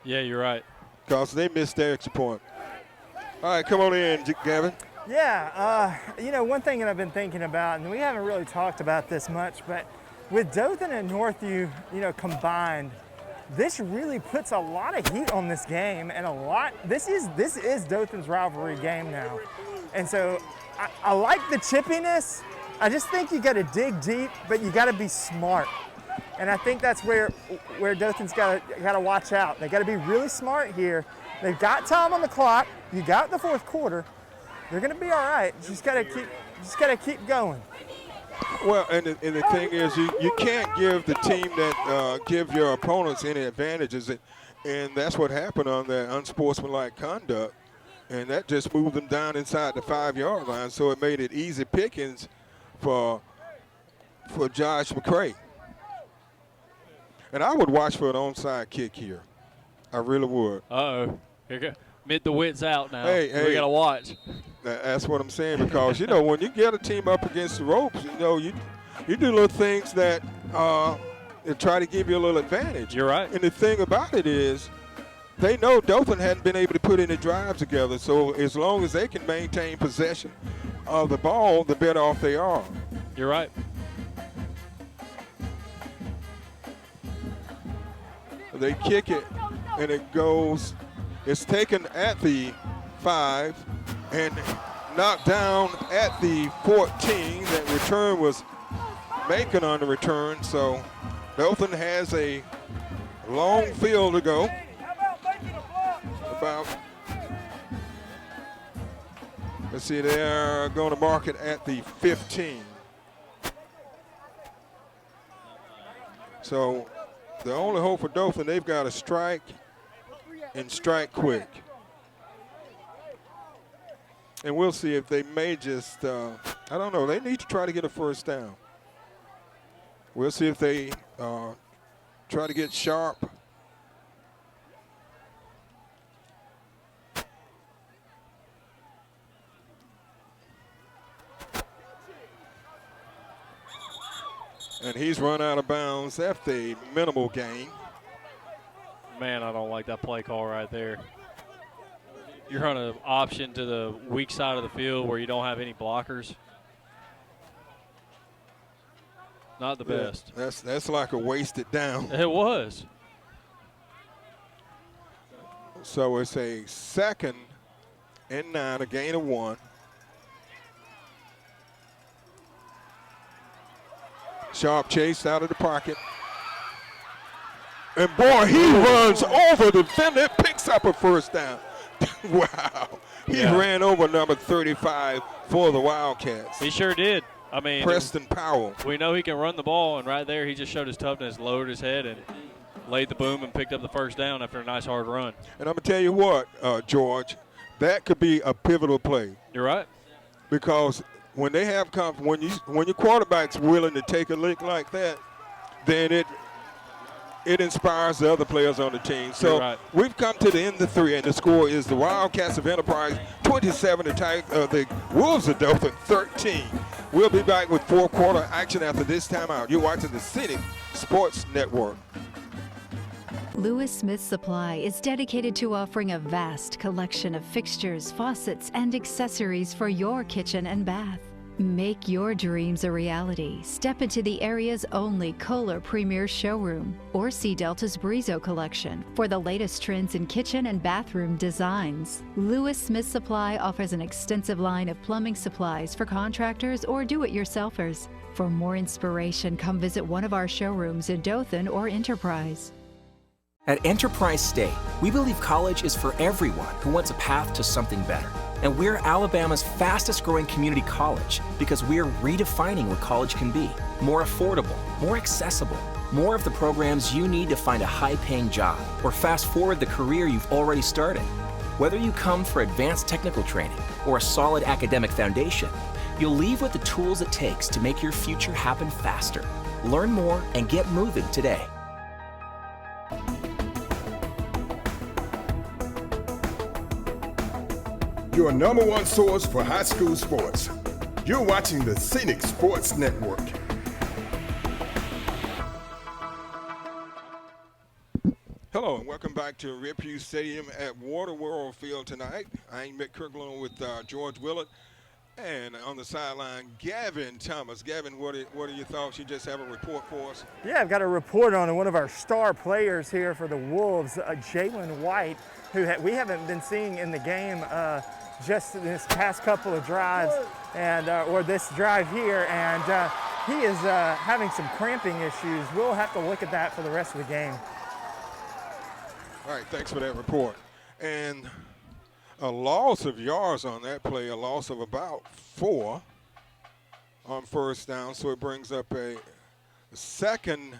Yeah, you're right. Because they missed their extra point. All right, come on in, Gavin. Yeah, you know, one thing that I've been thinking about, and we haven't really talked about this much, but with Dothan and Northview, you know, combined, this really puts a lot of heat on this game, and this is Dothan's rivalry game now. And so I like the chippiness. I just think you got to dig deep, but you got to be smart. And I think that's where Dothan's got to watch out. They got to be really smart here. They've got time on the clock. You got the 4th quarter. They're going to be all right. Just got to keep going. Well, and the thing is, you can't give the team that give your opponents any advantages, and that's what happened on that unsportsmanlike conduct, and that just moved them down inside the 5-yard line, so it made it easy pickings for Josh McCray. And I would watch for an onside kick here. I really would. Uh-oh. Here go. Mid the wits out now. Hey, we got to watch. That's what I'm saying, because, when you get a team up against the ropes, you do little things that try to give you a little advantage. You're right. And the thing about it is, they know Dothan hadn't been able to put any drives together, so as long as they can maintain possession of the ball, the better off they are. You're right. They kick it, and it goes. It's taken at the 5 and knocked down at the 14. That return was Macon on the return, so Dothan has a long field to go. Let's see, they're going to mark it at the 15. So the only hope for Dothan, they've got to strike and strike quick. And we'll see if they may just, I don't know, they need to try to get a first down. We'll see if they try to get sharp. And he's run out of bounds after a minimal gain. Man, I don't like that play call right there. You're on an option to the weak side of the field where you don't have any blockers. Not the best. That's like a wasted down. It was. So it's a 2nd and 9, a gain of 1. Sharp chase out of the pocket. And boy, he runs over the defender, picks up a first down. Wow. He ran over number 35 for the Wildcats. He sure did. I mean, Preston Powell. We know he can run the ball, and right there he just showed his toughness, lowered his head, and laid the boom and picked up the first down after a nice hard run. And I'm going to tell you what, George, that could be a pivotal play. You're right. Because when they have when your quarterback's willing to take a lick like that, then it inspires the other players on the team. So we've come to the end of 3, and the score is the Wildcats of Enterprise 27, the Wolves of Dothan 13. We'll be back with 4-quarter action after this timeout. You're watching the Scenic Sports Network. Lewis Smith Supply is dedicated to offering a vast collection of fixtures, faucets, and accessories for your kitchen and bath. Make your dreams a reality. Step into the area's only Kohler Premier Showroom or see Delta's Brizo collection for the latest trends in kitchen and bathroom designs. Lewis Smith Supply offers an extensive line of plumbing supplies for contractors or do-it-yourselfers. For more inspiration, come visit one of our showrooms in Dothan or Enterprise. At Enterprise State, we believe college is for everyone who wants a path to something better. And we're Alabama's fastest growing community college because we're redefining what college can be. More affordable, more accessible, more of the programs you need to find a high-paying job or fast forward the career you've already started. Whether you come for advanced technical training or a solid academic foundation, you'll leave with the tools it takes to make your future happen faster. Learn more and get moving today. Your number one source for high school sports. You're watching the Scenic Sports Network. Hello and welcome back to Riphew Stadium at Water World Field tonight. I'm Mick Kirkland with George Willett, and on the sideline, Gavin Thomas. Gavin, what are your thoughts? You just have a report for us? Yeah, I've got a report on one of our star players here for the Wolves, Jalen White, who we haven't been seeing in the game just this past couple of drives, and or this drive here, and he is having some cramping issues. We'll have to look at that for the rest of the game. All right, thanks for that report. And a loss of yards on that play, a loss of about 4 on first down, so it brings up a 2nd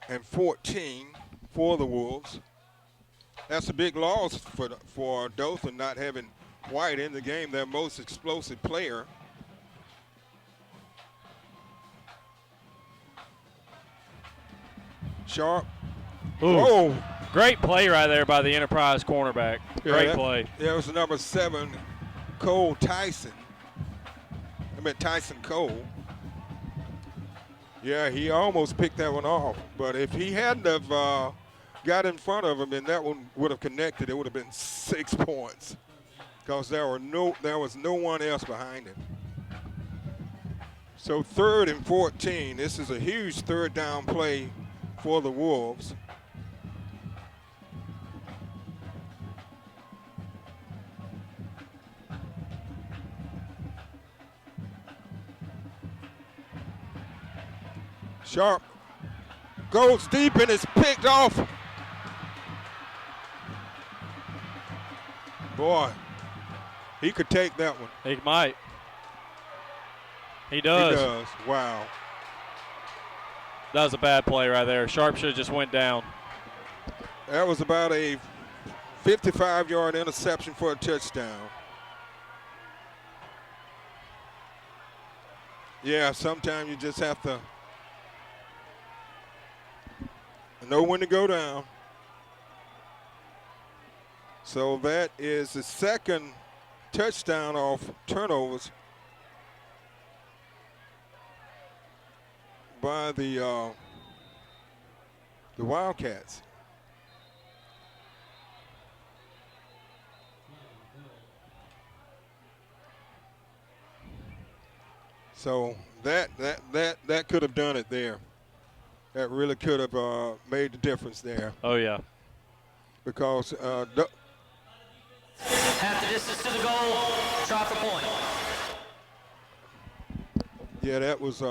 and 14 for the Wolves. That's a big loss for Dothan, not having White in the game, their most explosive player. Sharp. Ooh. Oh, Great play right there by the Enterprise cornerback. Great play. Yeah, it was the number 7, Cole Tyson. Tyson Cole. Yeah, he almost picked that one off. But if he hadn't have got in front of him and that one would have connected, it would have been 6 points. Because there was no one else behind him. So 3rd and 14. This is a huge 3rd down play for the Wolves. Sharp goes deep and is picked off. Boy, he could take that one. He might. He does. He does. Wow. That was a bad play right there. Sharp should have just went down. That was about a 55-yard interception for a touchdown. Yeah, sometimes you just have to know when to go down. So that is the 2nd touchdown off turnovers by the Wildcats. So that could have done it there. That really could have made the difference there. Oh, yeah. Because Half the distance to the goal. Try for point. yeah, that was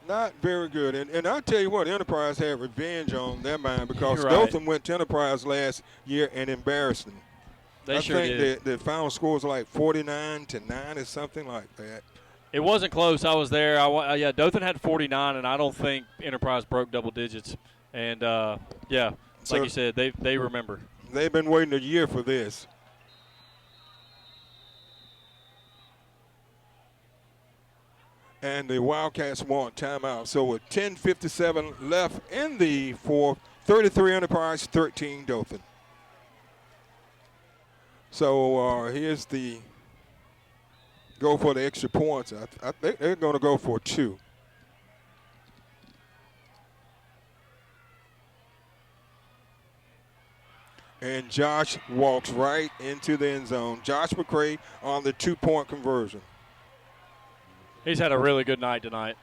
not very good. And I'll tell you what, Enterprise had revenge on their mind because You're right. Dothan went to Enterprise last year and embarrassed them. They sure think did. the final score was like 49-9 or something like that. It wasn't close. I was there. Yeah, Dothan had 49, and I don't think Enterprise broke double digits. And, yeah, So- like you said, they remember. They've been waiting a year for this. And the Wildcats want timeout. So with 10:57 left in the fourth, 33 Enterprise, 13 Dothan. So here's the go for the extra points. I think they're going to go for 2. And Josh walks right into the end zone. Josh McCray on the 2-point conversion. He's had a really good night tonight.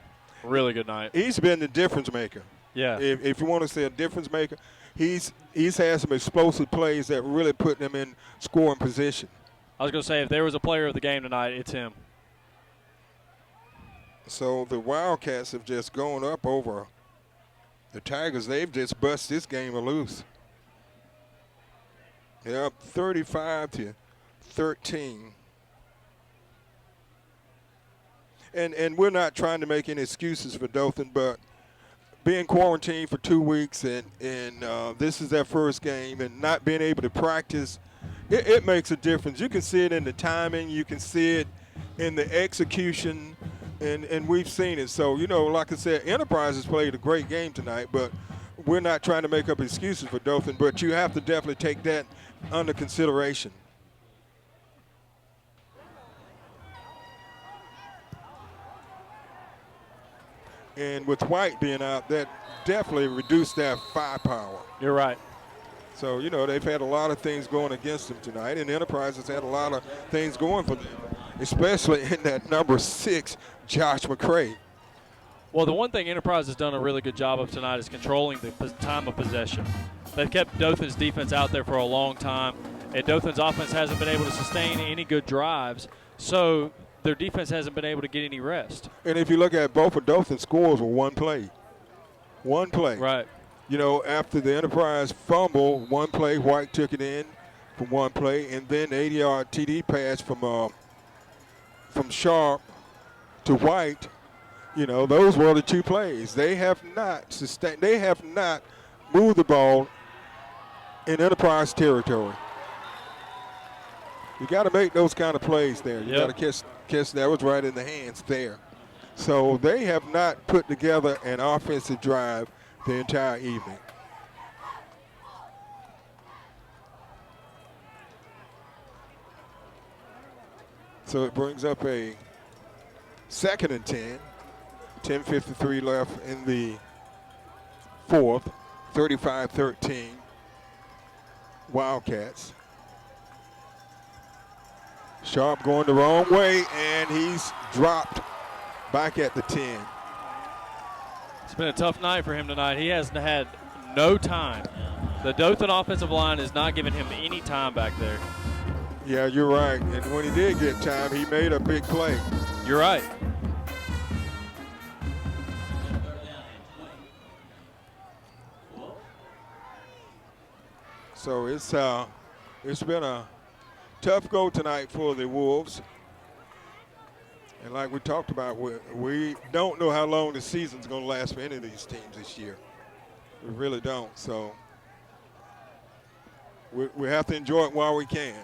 Really good night. He's been the difference maker. Yeah. If you want to say a difference maker, he's had some explosive plays that really put them in scoring position. I was going to say, if there was a player of the game tonight, it's him. So the Wildcats have just gone up over the Tigers. They've just bust this game loose. They're up 35-13. And we're not trying to make any excuses for Dothan, but being quarantined for 2 weeks and this is their first game and not being able to practice, it makes a difference. You can see it in the timing. You can see it in the execution, and we've seen it. So, like I said, Enterprise has played a great game tonight, but we're not trying to make up excuses for Dothan, but you have to definitely take that under consideration. And with White being out, that definitely reduced their firepower. You're right. So, they've had a lot of things going against them tonight, and Enterprise has had a lot of things going for them, especially in that number 6, Josh McCray. Well, the one thing Enterprise has done a really good job of tonight is controlling the time of possession. They've kept Dothan's defense out there for a long time, and Dothan's offense hasn't been able to sustain any good drives, so their defense hasn't been able to get any rest. And if you look at both of Dothan's scores were one play. One play. Right. After the Enterprise fumble, one play, White took it in from one play, and then 80-yard TD pass from Sharp to White, you know, those were the two plays. They have not sustained. They have not moved the ball in Enterprise territory. You got to make those kind of plays there. You got to catch. That was right in the hands there. So they have not put together an offensive drive the entire evening. So it brings up a 2nd and 10. 10:53 left in the fourth. 35-13 Wildcats. Sharp going the wrong way, and he's dropped back at the 10. It's been a tough night for him tonight. He has had no time. The Dothan offensive line is not giving him any time back there. Yeah, you're right. And when he did get time, he made a big play. You're right. So it's been a tough go tonight for the Wolves. And like we talked about, we don't know how long the season's going to last for any of these teams this year. We really don't. So we have to enjoy it while we can.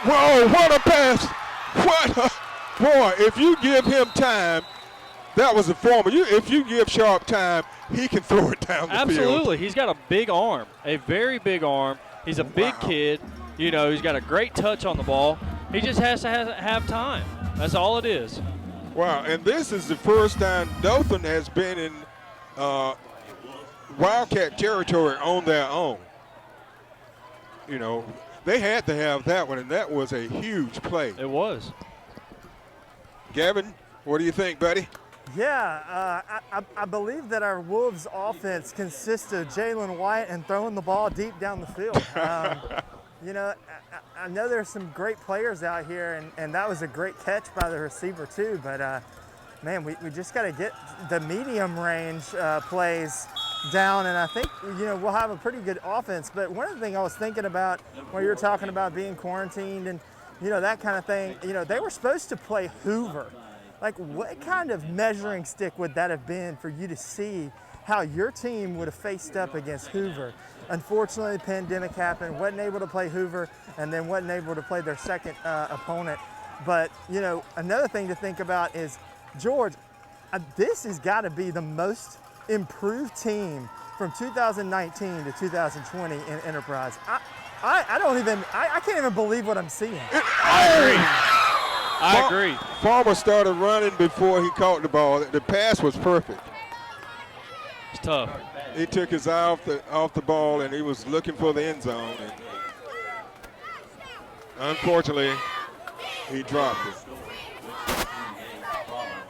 Whoa, what a pass. What a, boy, if you give him time, that was a former. If you give Sharp time, he can throw it down the field. Absolutely. He's got a big arm, a very big arm. He's a big kid. You know, he's got a great touch on the ball. He just has to have time. That's all it is. Wow, and this is the first time Dothan has been in Wildcat territory on their own. You know, they had to have that one, and that was a huge play. It was. Gavin, what do you think, buddy? Yeah, I believe that our Wolves offense consists of Jalen White and throwing the ball deep down the field. You know, I know there's some great players out here, and that was a great catch by the receiver too, but man, we just got to get the medium range plays down, and I think, you know, we'll have a pretty good offense. But one of the things I was thinking about when you were talking about being quarantined and, you know, that kind of thing, you know, they were supposed to play Hoover. Like, what kind of measuring stick would that have been for you to see how your team would have faced up against Hoover? Unfortunately, the pandemic happened, wasn't able to play Hoover, and then wasn't able to play their second opponent. But, you know, another thing to think about is, George, this has got to be the most improved team from 2019 to 2020 in Enterprise. I can't even believe what I'm seeing. I agree. Farmer started running before he caught the ball. The pass was perfect. It's tough. He took his eye off the ball, and he was looking for the end zone. And unfortunately, he dropped it.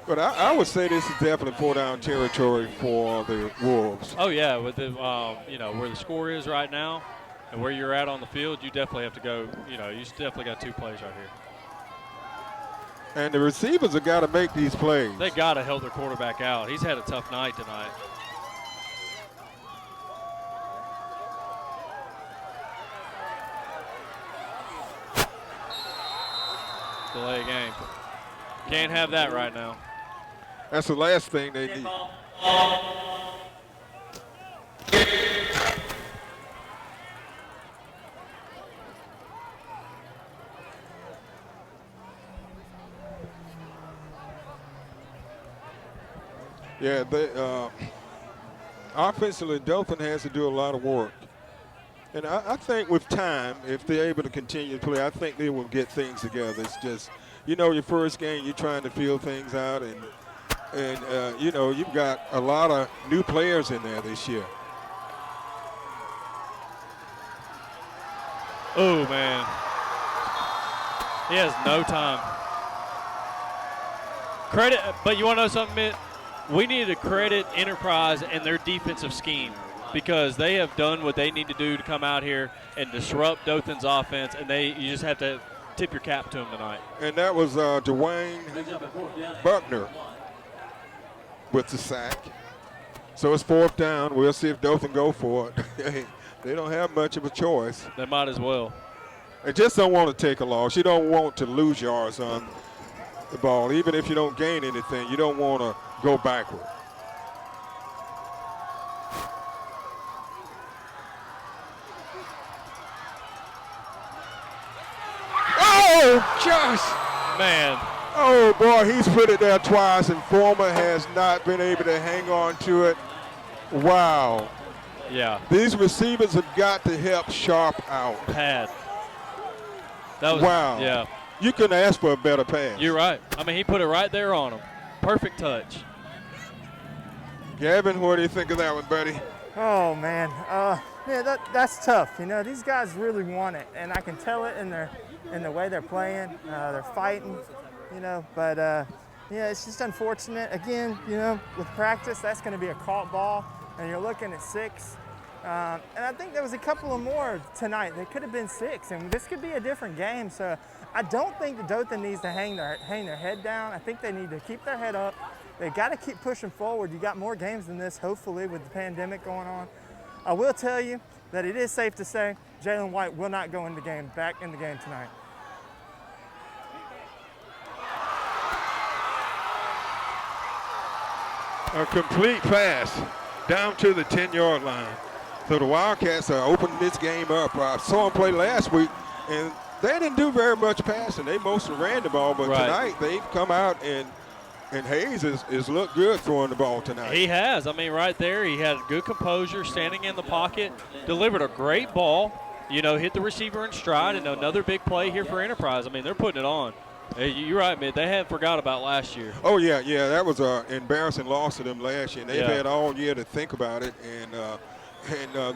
But I would say this is definitely four-down territory for the Wolves. Oh yeah, with the you know, where the score is right now, and where you're at on the field, you definitely have to go. You know, you definitely got 2 plays right here. And the receivers have got to make these plays. They got to help their quarterback out. He's had a tough night tonight. Delay a game. Can't have that right now. That's the last thing they need. Yeah, offensively, Dothan has to do a lot of work. And I think with time, if they're able to continue to play, I think they will get things together. It's just, you know, your first game, you're trying to feel things out. And you know, you've got a lot of new players in there this year. Oh, man. He has no time. Credit, but you want to know something, Mitt? We need to credit Enterprise and their defensive scheme, because they have done what they need to do to come out here and disrupt Dothan's offense, and you just have to tip your cap to them tonight. And that was Dwayne Buckner with the sack. So it's 4th down. We'll see if Dothan go for it. They don't have much of a choice. They might as well. They just don't want to take a loss. You don't want to lose yards on the ball. Even if you don't gain anything, you don't want to go backward. Oh, Josh! Man. Oh, boy, he's put it there twice, and Foreman has not been able to hang on to it. Wow. Yeah. These receivers have got to help Sharp out. That was, wow. Yeah. You couldn't ask for a better pass. You're right. I mean, he put it right there on him. Perfect touch. Gavin, what do you think of that one, buddy? Oh, man. Yeah, that's tough. You know, these guys really want it, and I can tell it in the way they're playing. They're fighting, you know, but yeah, it's just unfortunate. Again, you know, with practice, that's going to be a caught ball, and you're looking at 6. And I think there was a couple of more tonight. They could have been 6, and this could be a different game. So I don't think the Dothan needs to hang their head down. I think they need to keep their head up. They've got to keep pushing forward. You got more games than this, hopefully, with the pandemic going on. I will tell you that it is safe to say Jalen White will not go back in the game tonight. A complete pass down to the 10-yard line. So the Wildcats are opening this game up. I saw them play last week, and they didn't do very much passing. They mostly ran the ball, but tonight they've come out and Hayes has looked good throwing the ball tonight. He has. I mean, right there, he had good composure, standing in the pocket, delivered a great ball, you know, hit the receiver in stride, and another big play here for Enterprise. I mean, they're putting it on. Hey, you're right, man. They hadn't forgot about last year. Oh, yeah. That was an embarrassing loss to them last year. And they've had all year to think about it, and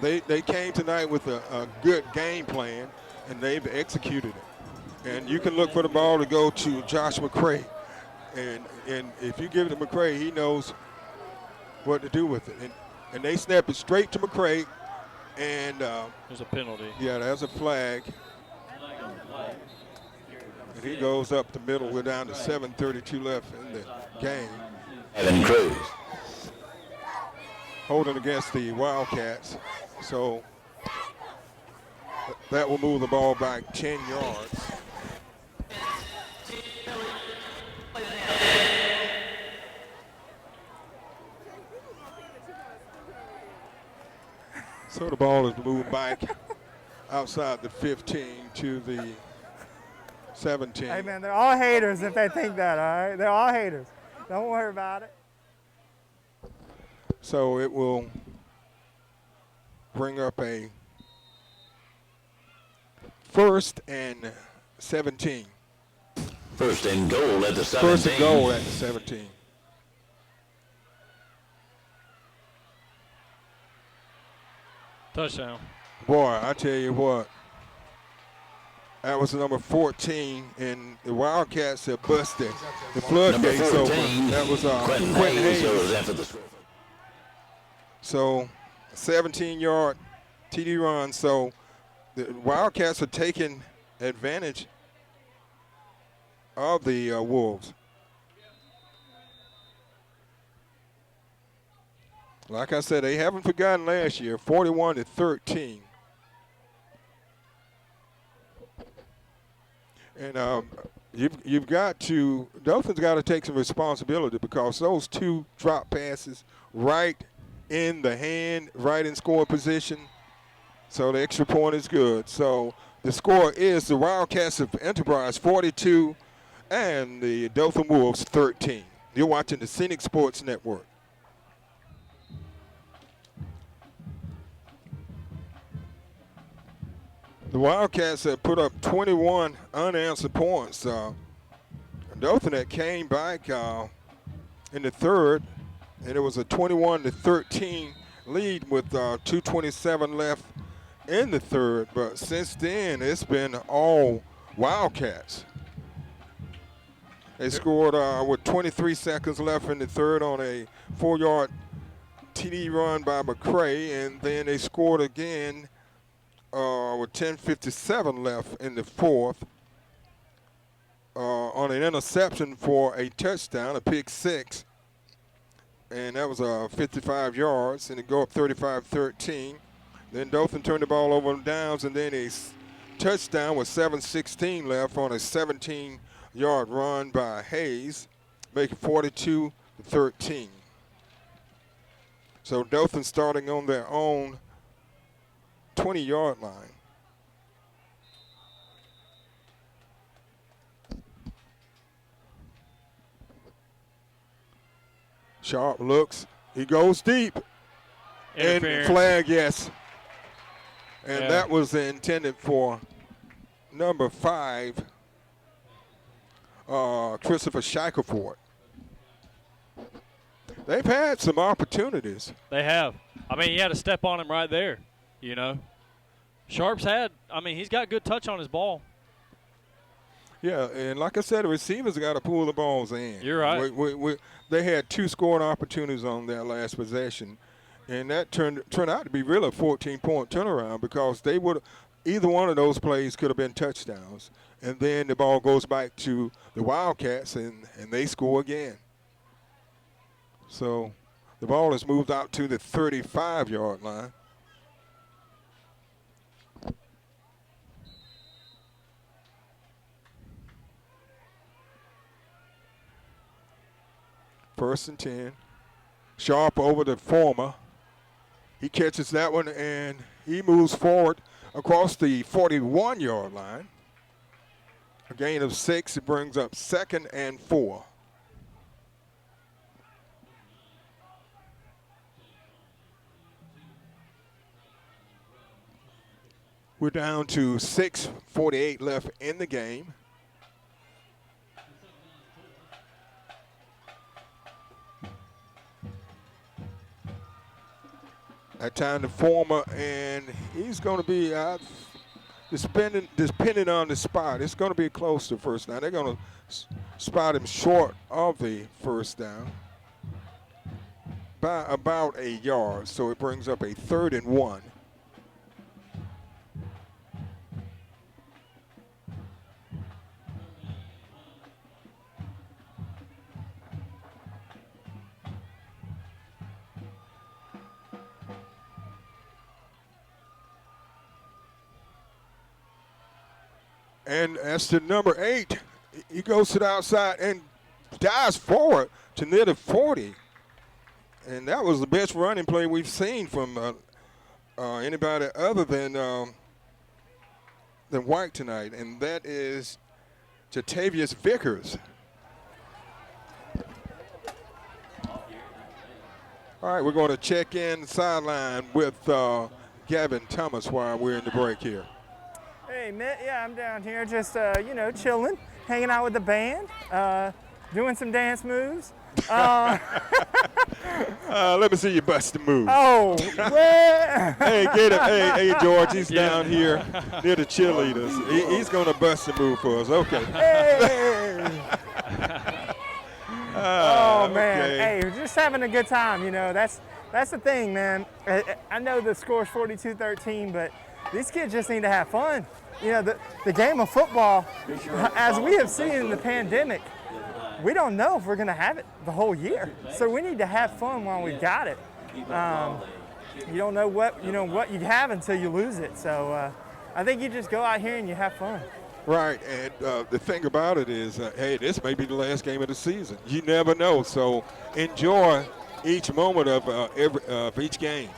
they came tonight with a good game plan, and they've executed it. And you can look for the ball to go to Josh McCray. And if you give it to McCray, he knows what to do with it. And they snap it straight to McCray. And there's a penalty. Yeah, there's a flag. And he goes up the middle. We're down to 7:32 left in the game. Evan Cruz. Holding against the Wildcats. So that will move the ball back 10 yards. So the ball is moved back outside the 15 to the 17. Hey, man, they're all haters if they think that, all right? They're all haters. Don't worry about it. So it will bring up a 1st and 17. First and goal at the 17. First and goal at the 17. Touchdown. Boy, I tell you what. That was number 14, and the Wildcats have busted the floodgates open. That was Quentin Hayes. So, 17-yard TD run. So, the Wildcats are taking advantage of the Wolves. Like I said, they haven't forgotten last year, 41-13. And you've got to, Dothan's got to take some responsibility because those 2 drop passes right in the hand, right in scoring position. So the extra point is good. So the score is the Wildcats of Enterprise 42 and the Dothan Wolves 13. You're watching the Scenic Sports Network. The Wildcats have put up 21 unanswered points. Dothan that came back in the 3rd, and it was a 21-13 lead with 2:27 left in the 3rd. But since then, it's been all Wildcats. They scored with 23 seconds left in the 3rd on a 4-yard TD run by McCray, and then they scored again with 10:57 left in the 4th on an interception for a touchdown, a pick 6. and that was 55 yards, and it go up 35-13. Then Dothan turned the ball over on downs, and then a touchdown with 7:16 left on a 17-yard run by Hayes, making 42-13. So Dothan starting on their own 20-yard line. Sharp looks. He goes deep. And flag, yes. And that was intended for number 5, Christopher Shackelford. They've had some opportunities. They have. I mean, he had a step on him right there, you know. Sharp's he's got good touch on his ball. Yeah, and like I said, the receivers got to pull the balls in. You're right. They had 2 scoring opportunities on their last possession, and that turned out to be really a 14-point turnaround because they would either one of those plays could have been touchdowns, and then the ball goes back to the Wildcats, and they score again. So the ball is moved out to the 35-yard line. First and 10. Sharp over to Former. He catches that one, and he moves forward across the 41-yard line. A gain of 6. It brings up 2nd and 4. We're down to 6:48 left in the game. That time to Former, and he's going to be out, depending on the spot. It's going to be close to first down. They're going to spot him short of the first down by about 1 yard, so it brings up a 3rd and 1. And as to number 8, he goes to the outside and dives forward to near the 40. And that was the best running play we've seen from anybody other than White tonight. And that is Jatavius Vickers. All right, we're going to check in the sideline with Gavin Thomas while we're in the break here. Hey, Mitt, yeah, I'm down here just, chilling, hanging out with the band, doing some dance moves. Let me see you bust the move. Oh, well. Hey, George, he's down here near the cheerleaders. He's going to bust the move for us. Okay. Hey. Oh, man. Okay. Hey, we're just having a good time, you know. That's the thing, man. I know the score's 42-13, but these kids just need to have fun. You know, the game of football, as we have seen in the pandemic, we don't know if we're going to have it the whole year. So we need to have fun while we've got it. You don't know what you have until you lose it. So I think you just go out here and you have fun. Right, and the thing about it is, hey, this may be the last game of the season. You never know. So enjoy each moment of each game.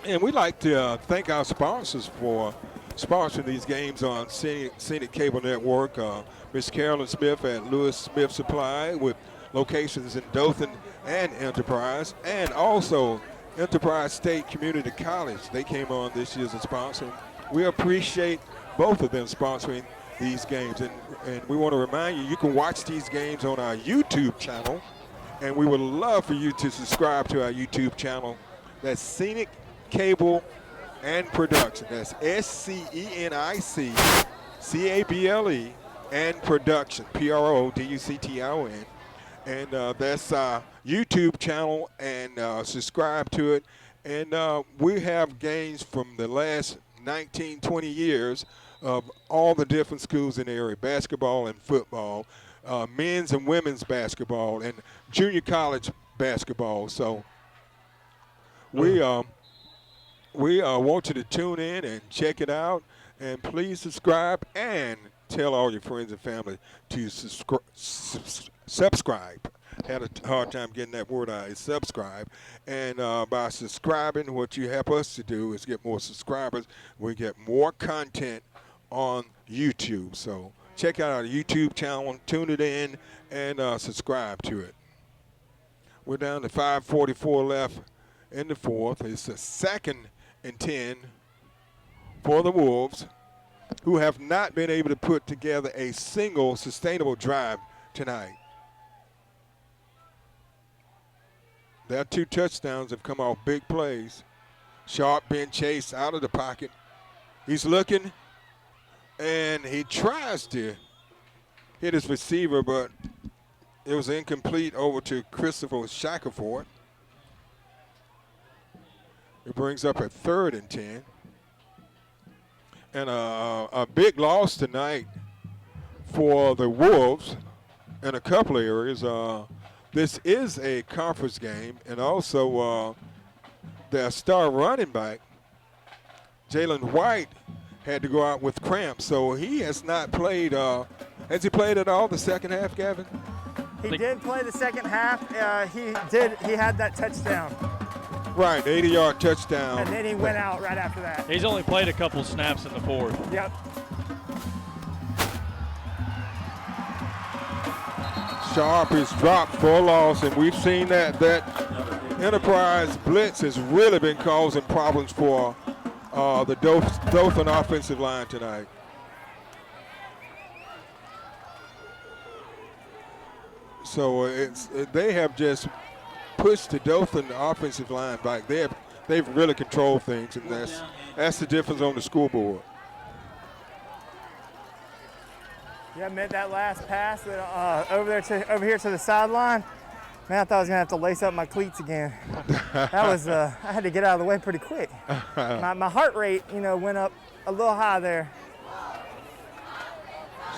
And we'd like to thank our sponsors for sponsoring these games on Scenic Cable Network. Miss Carolyn Smith at Lewis Smith Supply with locations in Dothan and Enterprise, and also Enterprise State Community College. They came on this year as a sponsor. We appreciate both of them sponsoring these games. And we want to remind you can watch these games on our YouTube channel, and we would love for you to subscribe to our YouTube channel. That's Scenic Cable and Production. That's SCENIC and Production, PRODUCTION. And that's our YouTube channel, and subscribe to it. And we have games from the last 19, 20 years of all the different schools in the area, basketball and football, men's and women's basketball, and junior college basketball. So we want you to tune in and check it out. And please subscribe and tell all your friends and family to subscribe. Had a hard time getting that word out. It's subscribe. And by subscribing, what you help us to do is get more subscribers. We get more content on YouTube. So check out our YouTube channel, tune it in, and subscribe to it. We're down to 5:44 left in the fourth. It's a 2nd and 10 for the Wolves, who have not been able to put together a single sustainable drive tonight. Their 2 touchdowns have come off big plays. Sharp being chased out of the pocket. He's looking, and he tries to hit his receiver, but it was incomplete over to Christopher Shackelford. It brings up a 3rd and 10. And a big loss tonight for the Wolves in a couple of areas. This is a conference game, and also their star running back, Jalen White, had to go out with cramps, so he has not played. Has he played at all the second half, Gavin? He did play the second half. He had that touchdown. Right, 80-yard touchdown. And then he went out right after that. He's only played a couple snaps in the fourth. Yep. Sharp is dropped for a loss, and we've seen that Enterprise blitz has really been causing problems for the Dothan offensive line tonight. So they have just pushed the Dothan offensive line back. They've really controlled things, and that's the difference on the scoreboard. Yeah, made that last pass over here to the sideline. Man, I thought I was gonna have to lace up my cleats again. That was I had to get out of the way pretty quick. My heart rate, went up a little high there.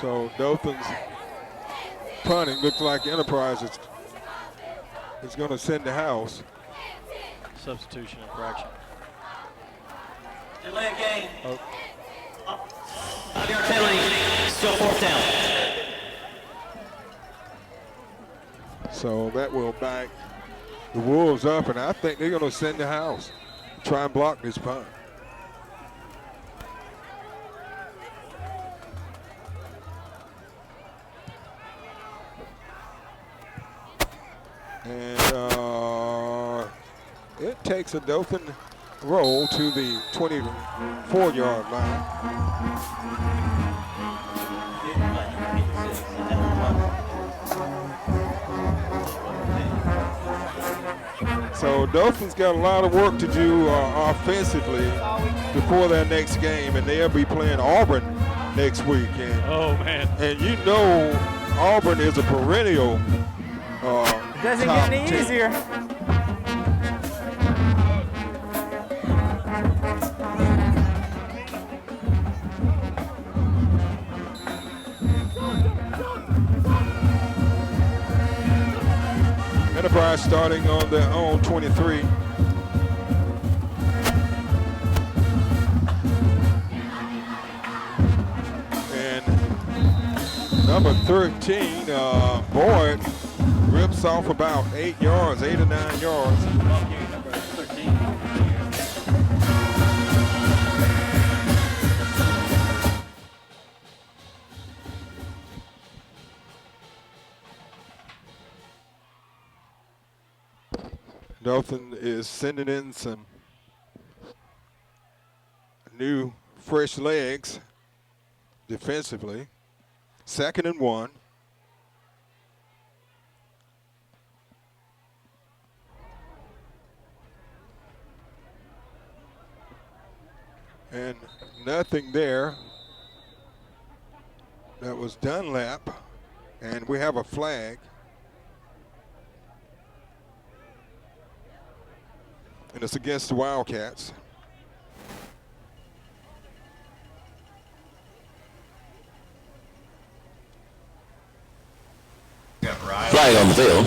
So Dothan's punting looks like Enterprise is going to send the house. Substitution infraction. Delay of game. 5-yard penalty. Still 4th down. So that will back the Wolves up, and I think they're going to send the house. Try and block this punt. And it takes a Dothan roll to the 24-yard line. So Dothan's got a lot of work to do offensively before their next game, and they'll be playing Auburn next week. And, oh, man. And Auburn is a perennial doesn't get any easier. Enterprise starting on their own 23. And number 13, Boyd, rips off about 8 or 9 yards. Dothan is sending in some new, fresh legs defensively. 2nd and 1. And nothing there. That was Dunlap. And we have a flag. And it's against the Wildcats. Flag on the field.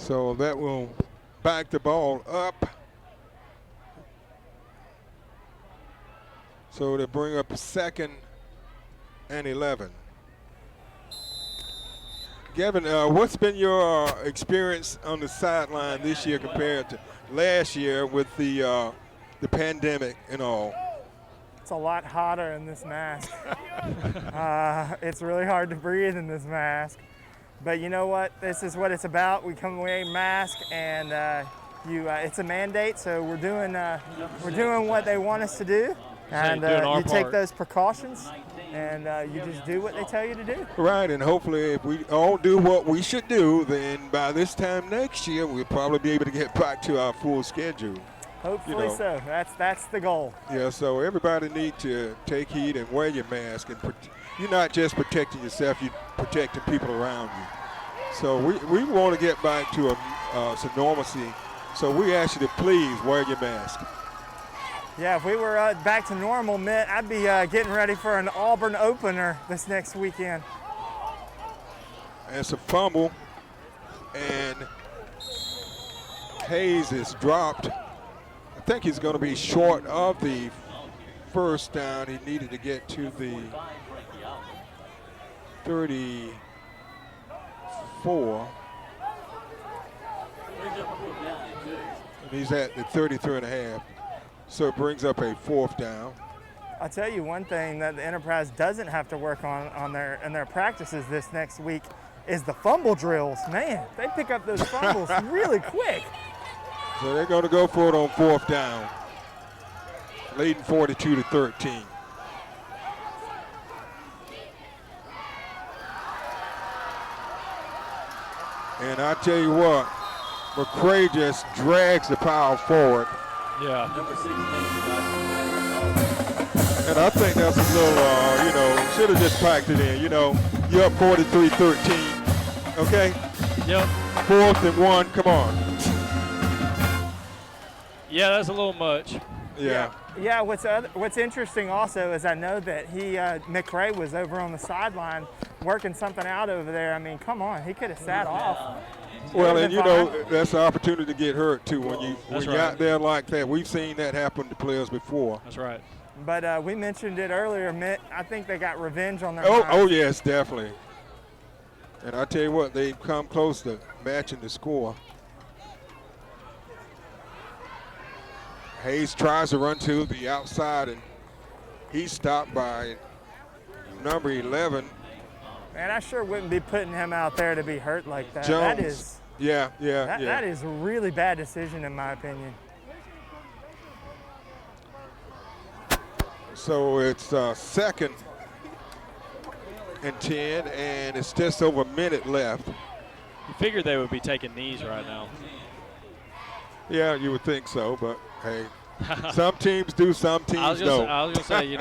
So that will back the ball up. So to bring up 2nd and 11. Gavin, what's been your experience on the sideline this year compared to last year with the pandemic and all? It's a lot hotter in this mask. It's really hard to breathe in this mask. But you know what? This is what it's about. We come away mask, and it's a mandate. So we're doing what they want us to do, and you take those precautions, and you just do what they tell you to do. Right, and hopefully if we all do what we should do, then by this time next year, we'll probably be able to get back to our full schedule. Hopefully so. That's the goal. Yeah, so everybody need to take heed and wear your mask. And you're not just protecting yourself, you're protecting people around you. So we want to get back to some normalcy. So we ask you to please wear your mask. Yeah, if we were back to normal, Mitt, I'd be getting ready for an Auburn opener this next weekend. And it's a fumble, and Hayes is dropped. I think he's going to be short of the first down. He needed to get to the 34. And he's at the 33 and a half. So it brings up a 4th down. I'll tell you one thing that the Enterprise doesn't have to work on their practices this next week is the fumble drills. Man, they pick up those fumbles really quick. So they're going to go for it on 4th down, leading 42-13. And I tell you what, McCray just drags the pile forward. Yeah. And I think that's a little, should have just packed it in. You're up 43-13, okay? Yep. 4th and 1, come on. Yeah, that's a little much. Yeah. Yeah, what's interesting also is I know that McRae was over on the sideline working something out over there. I mean, come on, he could have sat off. Well, and that's an opportunity to get hurt too when you're out there like that. We've seen that happen to players before. That's right. But we mentioned it earlier, Mitt. I think they got revenge on their Oh yes, definitely. And I tell you what, they've come close to matching the score. Hayes tries to run to the outside, and he's stopped by number 11. Man, I sure wouldn't be putting him out there to be hurt like that. Jones. That is a really bad decision in my opinion. So it's 2nd and 10, and it's just over a minute left. You figured they would be taking knees right now. Yeah, you would think so, but hey, some teams do, some teams don't. I was going to say,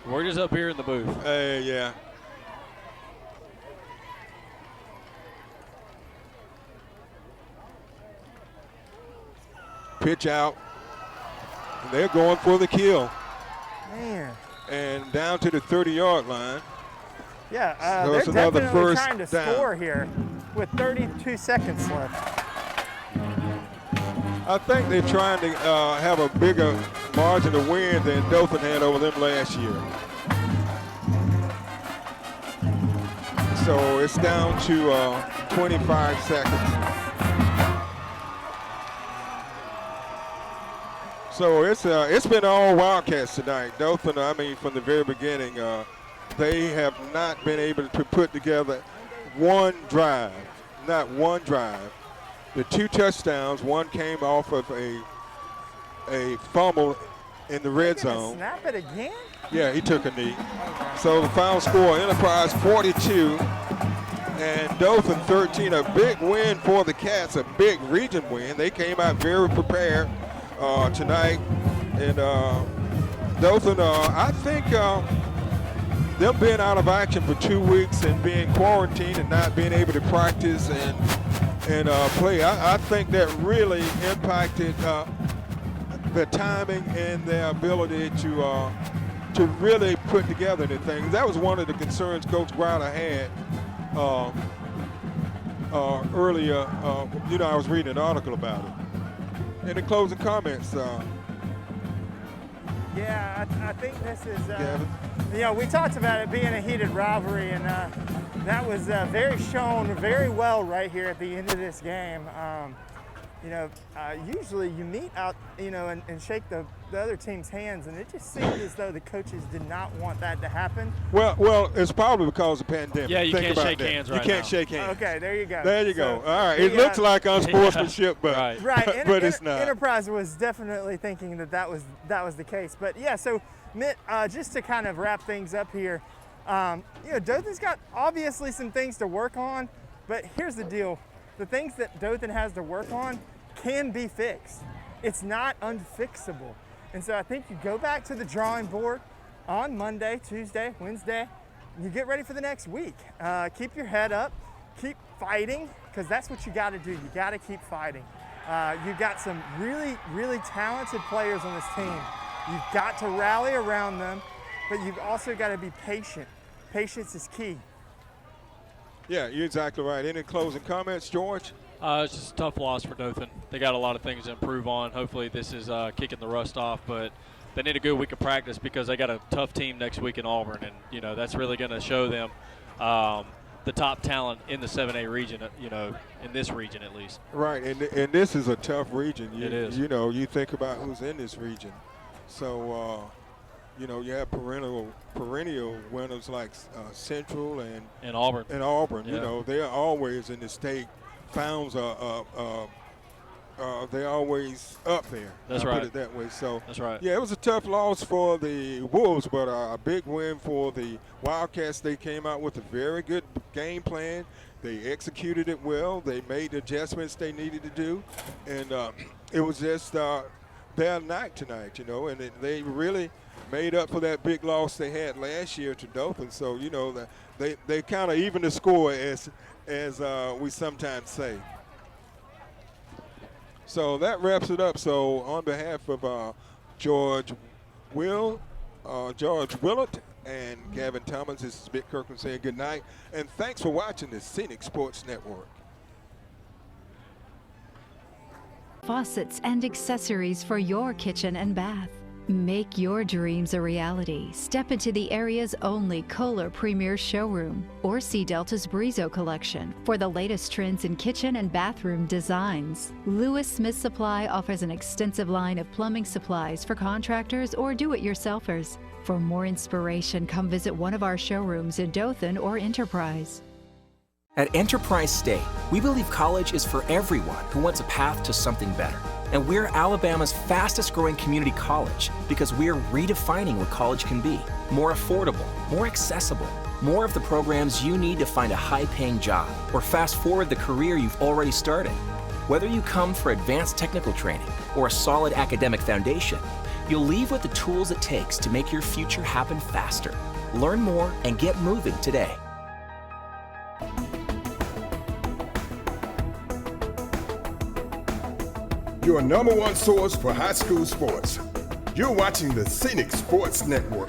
we're just up here in the booth. Yeah. Pitch out. And they're going for the kill. Man. And down to the 30-yard line. Yeah, So they're it's another definitely first trying to down. score here with 32 seconds left. I think they're trying to have a bigger margin of win than Dothan had over them last year. So it's down to 25 seconds. So it's been all Wildcats tonight. Dothan, from the very beginning, they have not been able to put together one drive, not one drive. The 2 touchdowns, one came off of a fumble in the red zone. Snap it again? Yeah, he took a knee. So the final score, Enterprise 42 and Dothan 13. A big win for the Cats, a big region win. They came out very prepared tonight. And Dothan, I think them being out of action for 2 weeks and being quarantined and not being able to practice and play, I think that really impacted the timing and their ability to really put together the things. That was one of the concerns Coach Browder had earlier, I was reading an article about it. In the closing comments, Yeah, I think this is, Gavin? we talked about it being a heated rivalry, and that was shown very well right here at the end of this game. Usually you meet out, and shake the other team's hands, and it just seemed as though the coaches did not want that to happen. Well, it's probably because of the pandemic. Yeah, you Think can't about shake that. hands You right can't now. shake hands. Okay, there you go. There you go. All right. we It looks got- like unsportsmanship, but Right. but it's not. Enterprise was definitely thinking that was the case. But yeah, so Mitt, just to kind of wrap things up here, Dothan's got obviously some things to work on, but here's the deal: the things that Dothan has to work on can be fixed. It's not unfixable. And so I think you go back to the drawing board on Monday, Tuesday, Wednesday, and you get ready for the next week. Keep your head up, keep fighting, because that's what you got to do. You got to keep fighting. You've got some really, really talented players on this team. You've got to rally around them, but you've also got to be patient. Patience is key. Yeah, you're exactly right. Any closing comments, George? It's just a tough loss for Dothan. They got a lot of things to improve on. Hopefully this is kicking the rust off, but they need a good week of practice because they got a tough team next week in Auburn, and that's really going to show them the top talent in the 7A region, in this region at least. Right, and this is a tough region. It is. You think about who's in this region. So, you have perennial winners like Central and Auburn. Yeah. They are always in the state. Founds they're always up there. That's I'll right. Put it that way. So That's right. Yeah, it was a tough loss for the Wolves, but a big win for the Wildcats. They came out with a very good game plan. They executed it well. They made the adjustments they needed to do, and it was just their night tonight, and they really made up for that big loss they had last year to Dothan. So they kind of even the score as we sometimes say. So that wraps it up. So on behalf of George Willett and Gavin Thomas, this is Mick Kirkland saying good night, and thanks for watching the Scenic Sports Network. Faucets and accessories for your kitchen and bath. Make your dreams a reality. Step into the area's only Kohler Premier Showroom or see Delta's Brizo collection for the latest trends in kitchen and bathroom designs. Lewis Smith Supply offers an extensive line of plumbing supplies for contractors or do-it-yourselfers. For more inspiration, come visit one of our showrooms in Dothan or Enterprise. At Enterprise State, we believe college is for everyone who wants a path to something better. And we're Alabama's fastest growing community college because we're redefining what college can be. More affordable, more accessible, more of the programs you need to find a high-paying job or fast forward the career you've already started. Whether you come for advanced technical training or a solid academic foundation, you'll leave with the tools it takes to make your future happen faster. Learn more and get moving today. Your #1 source for high school sports. You're watching the Scenic Sports Network.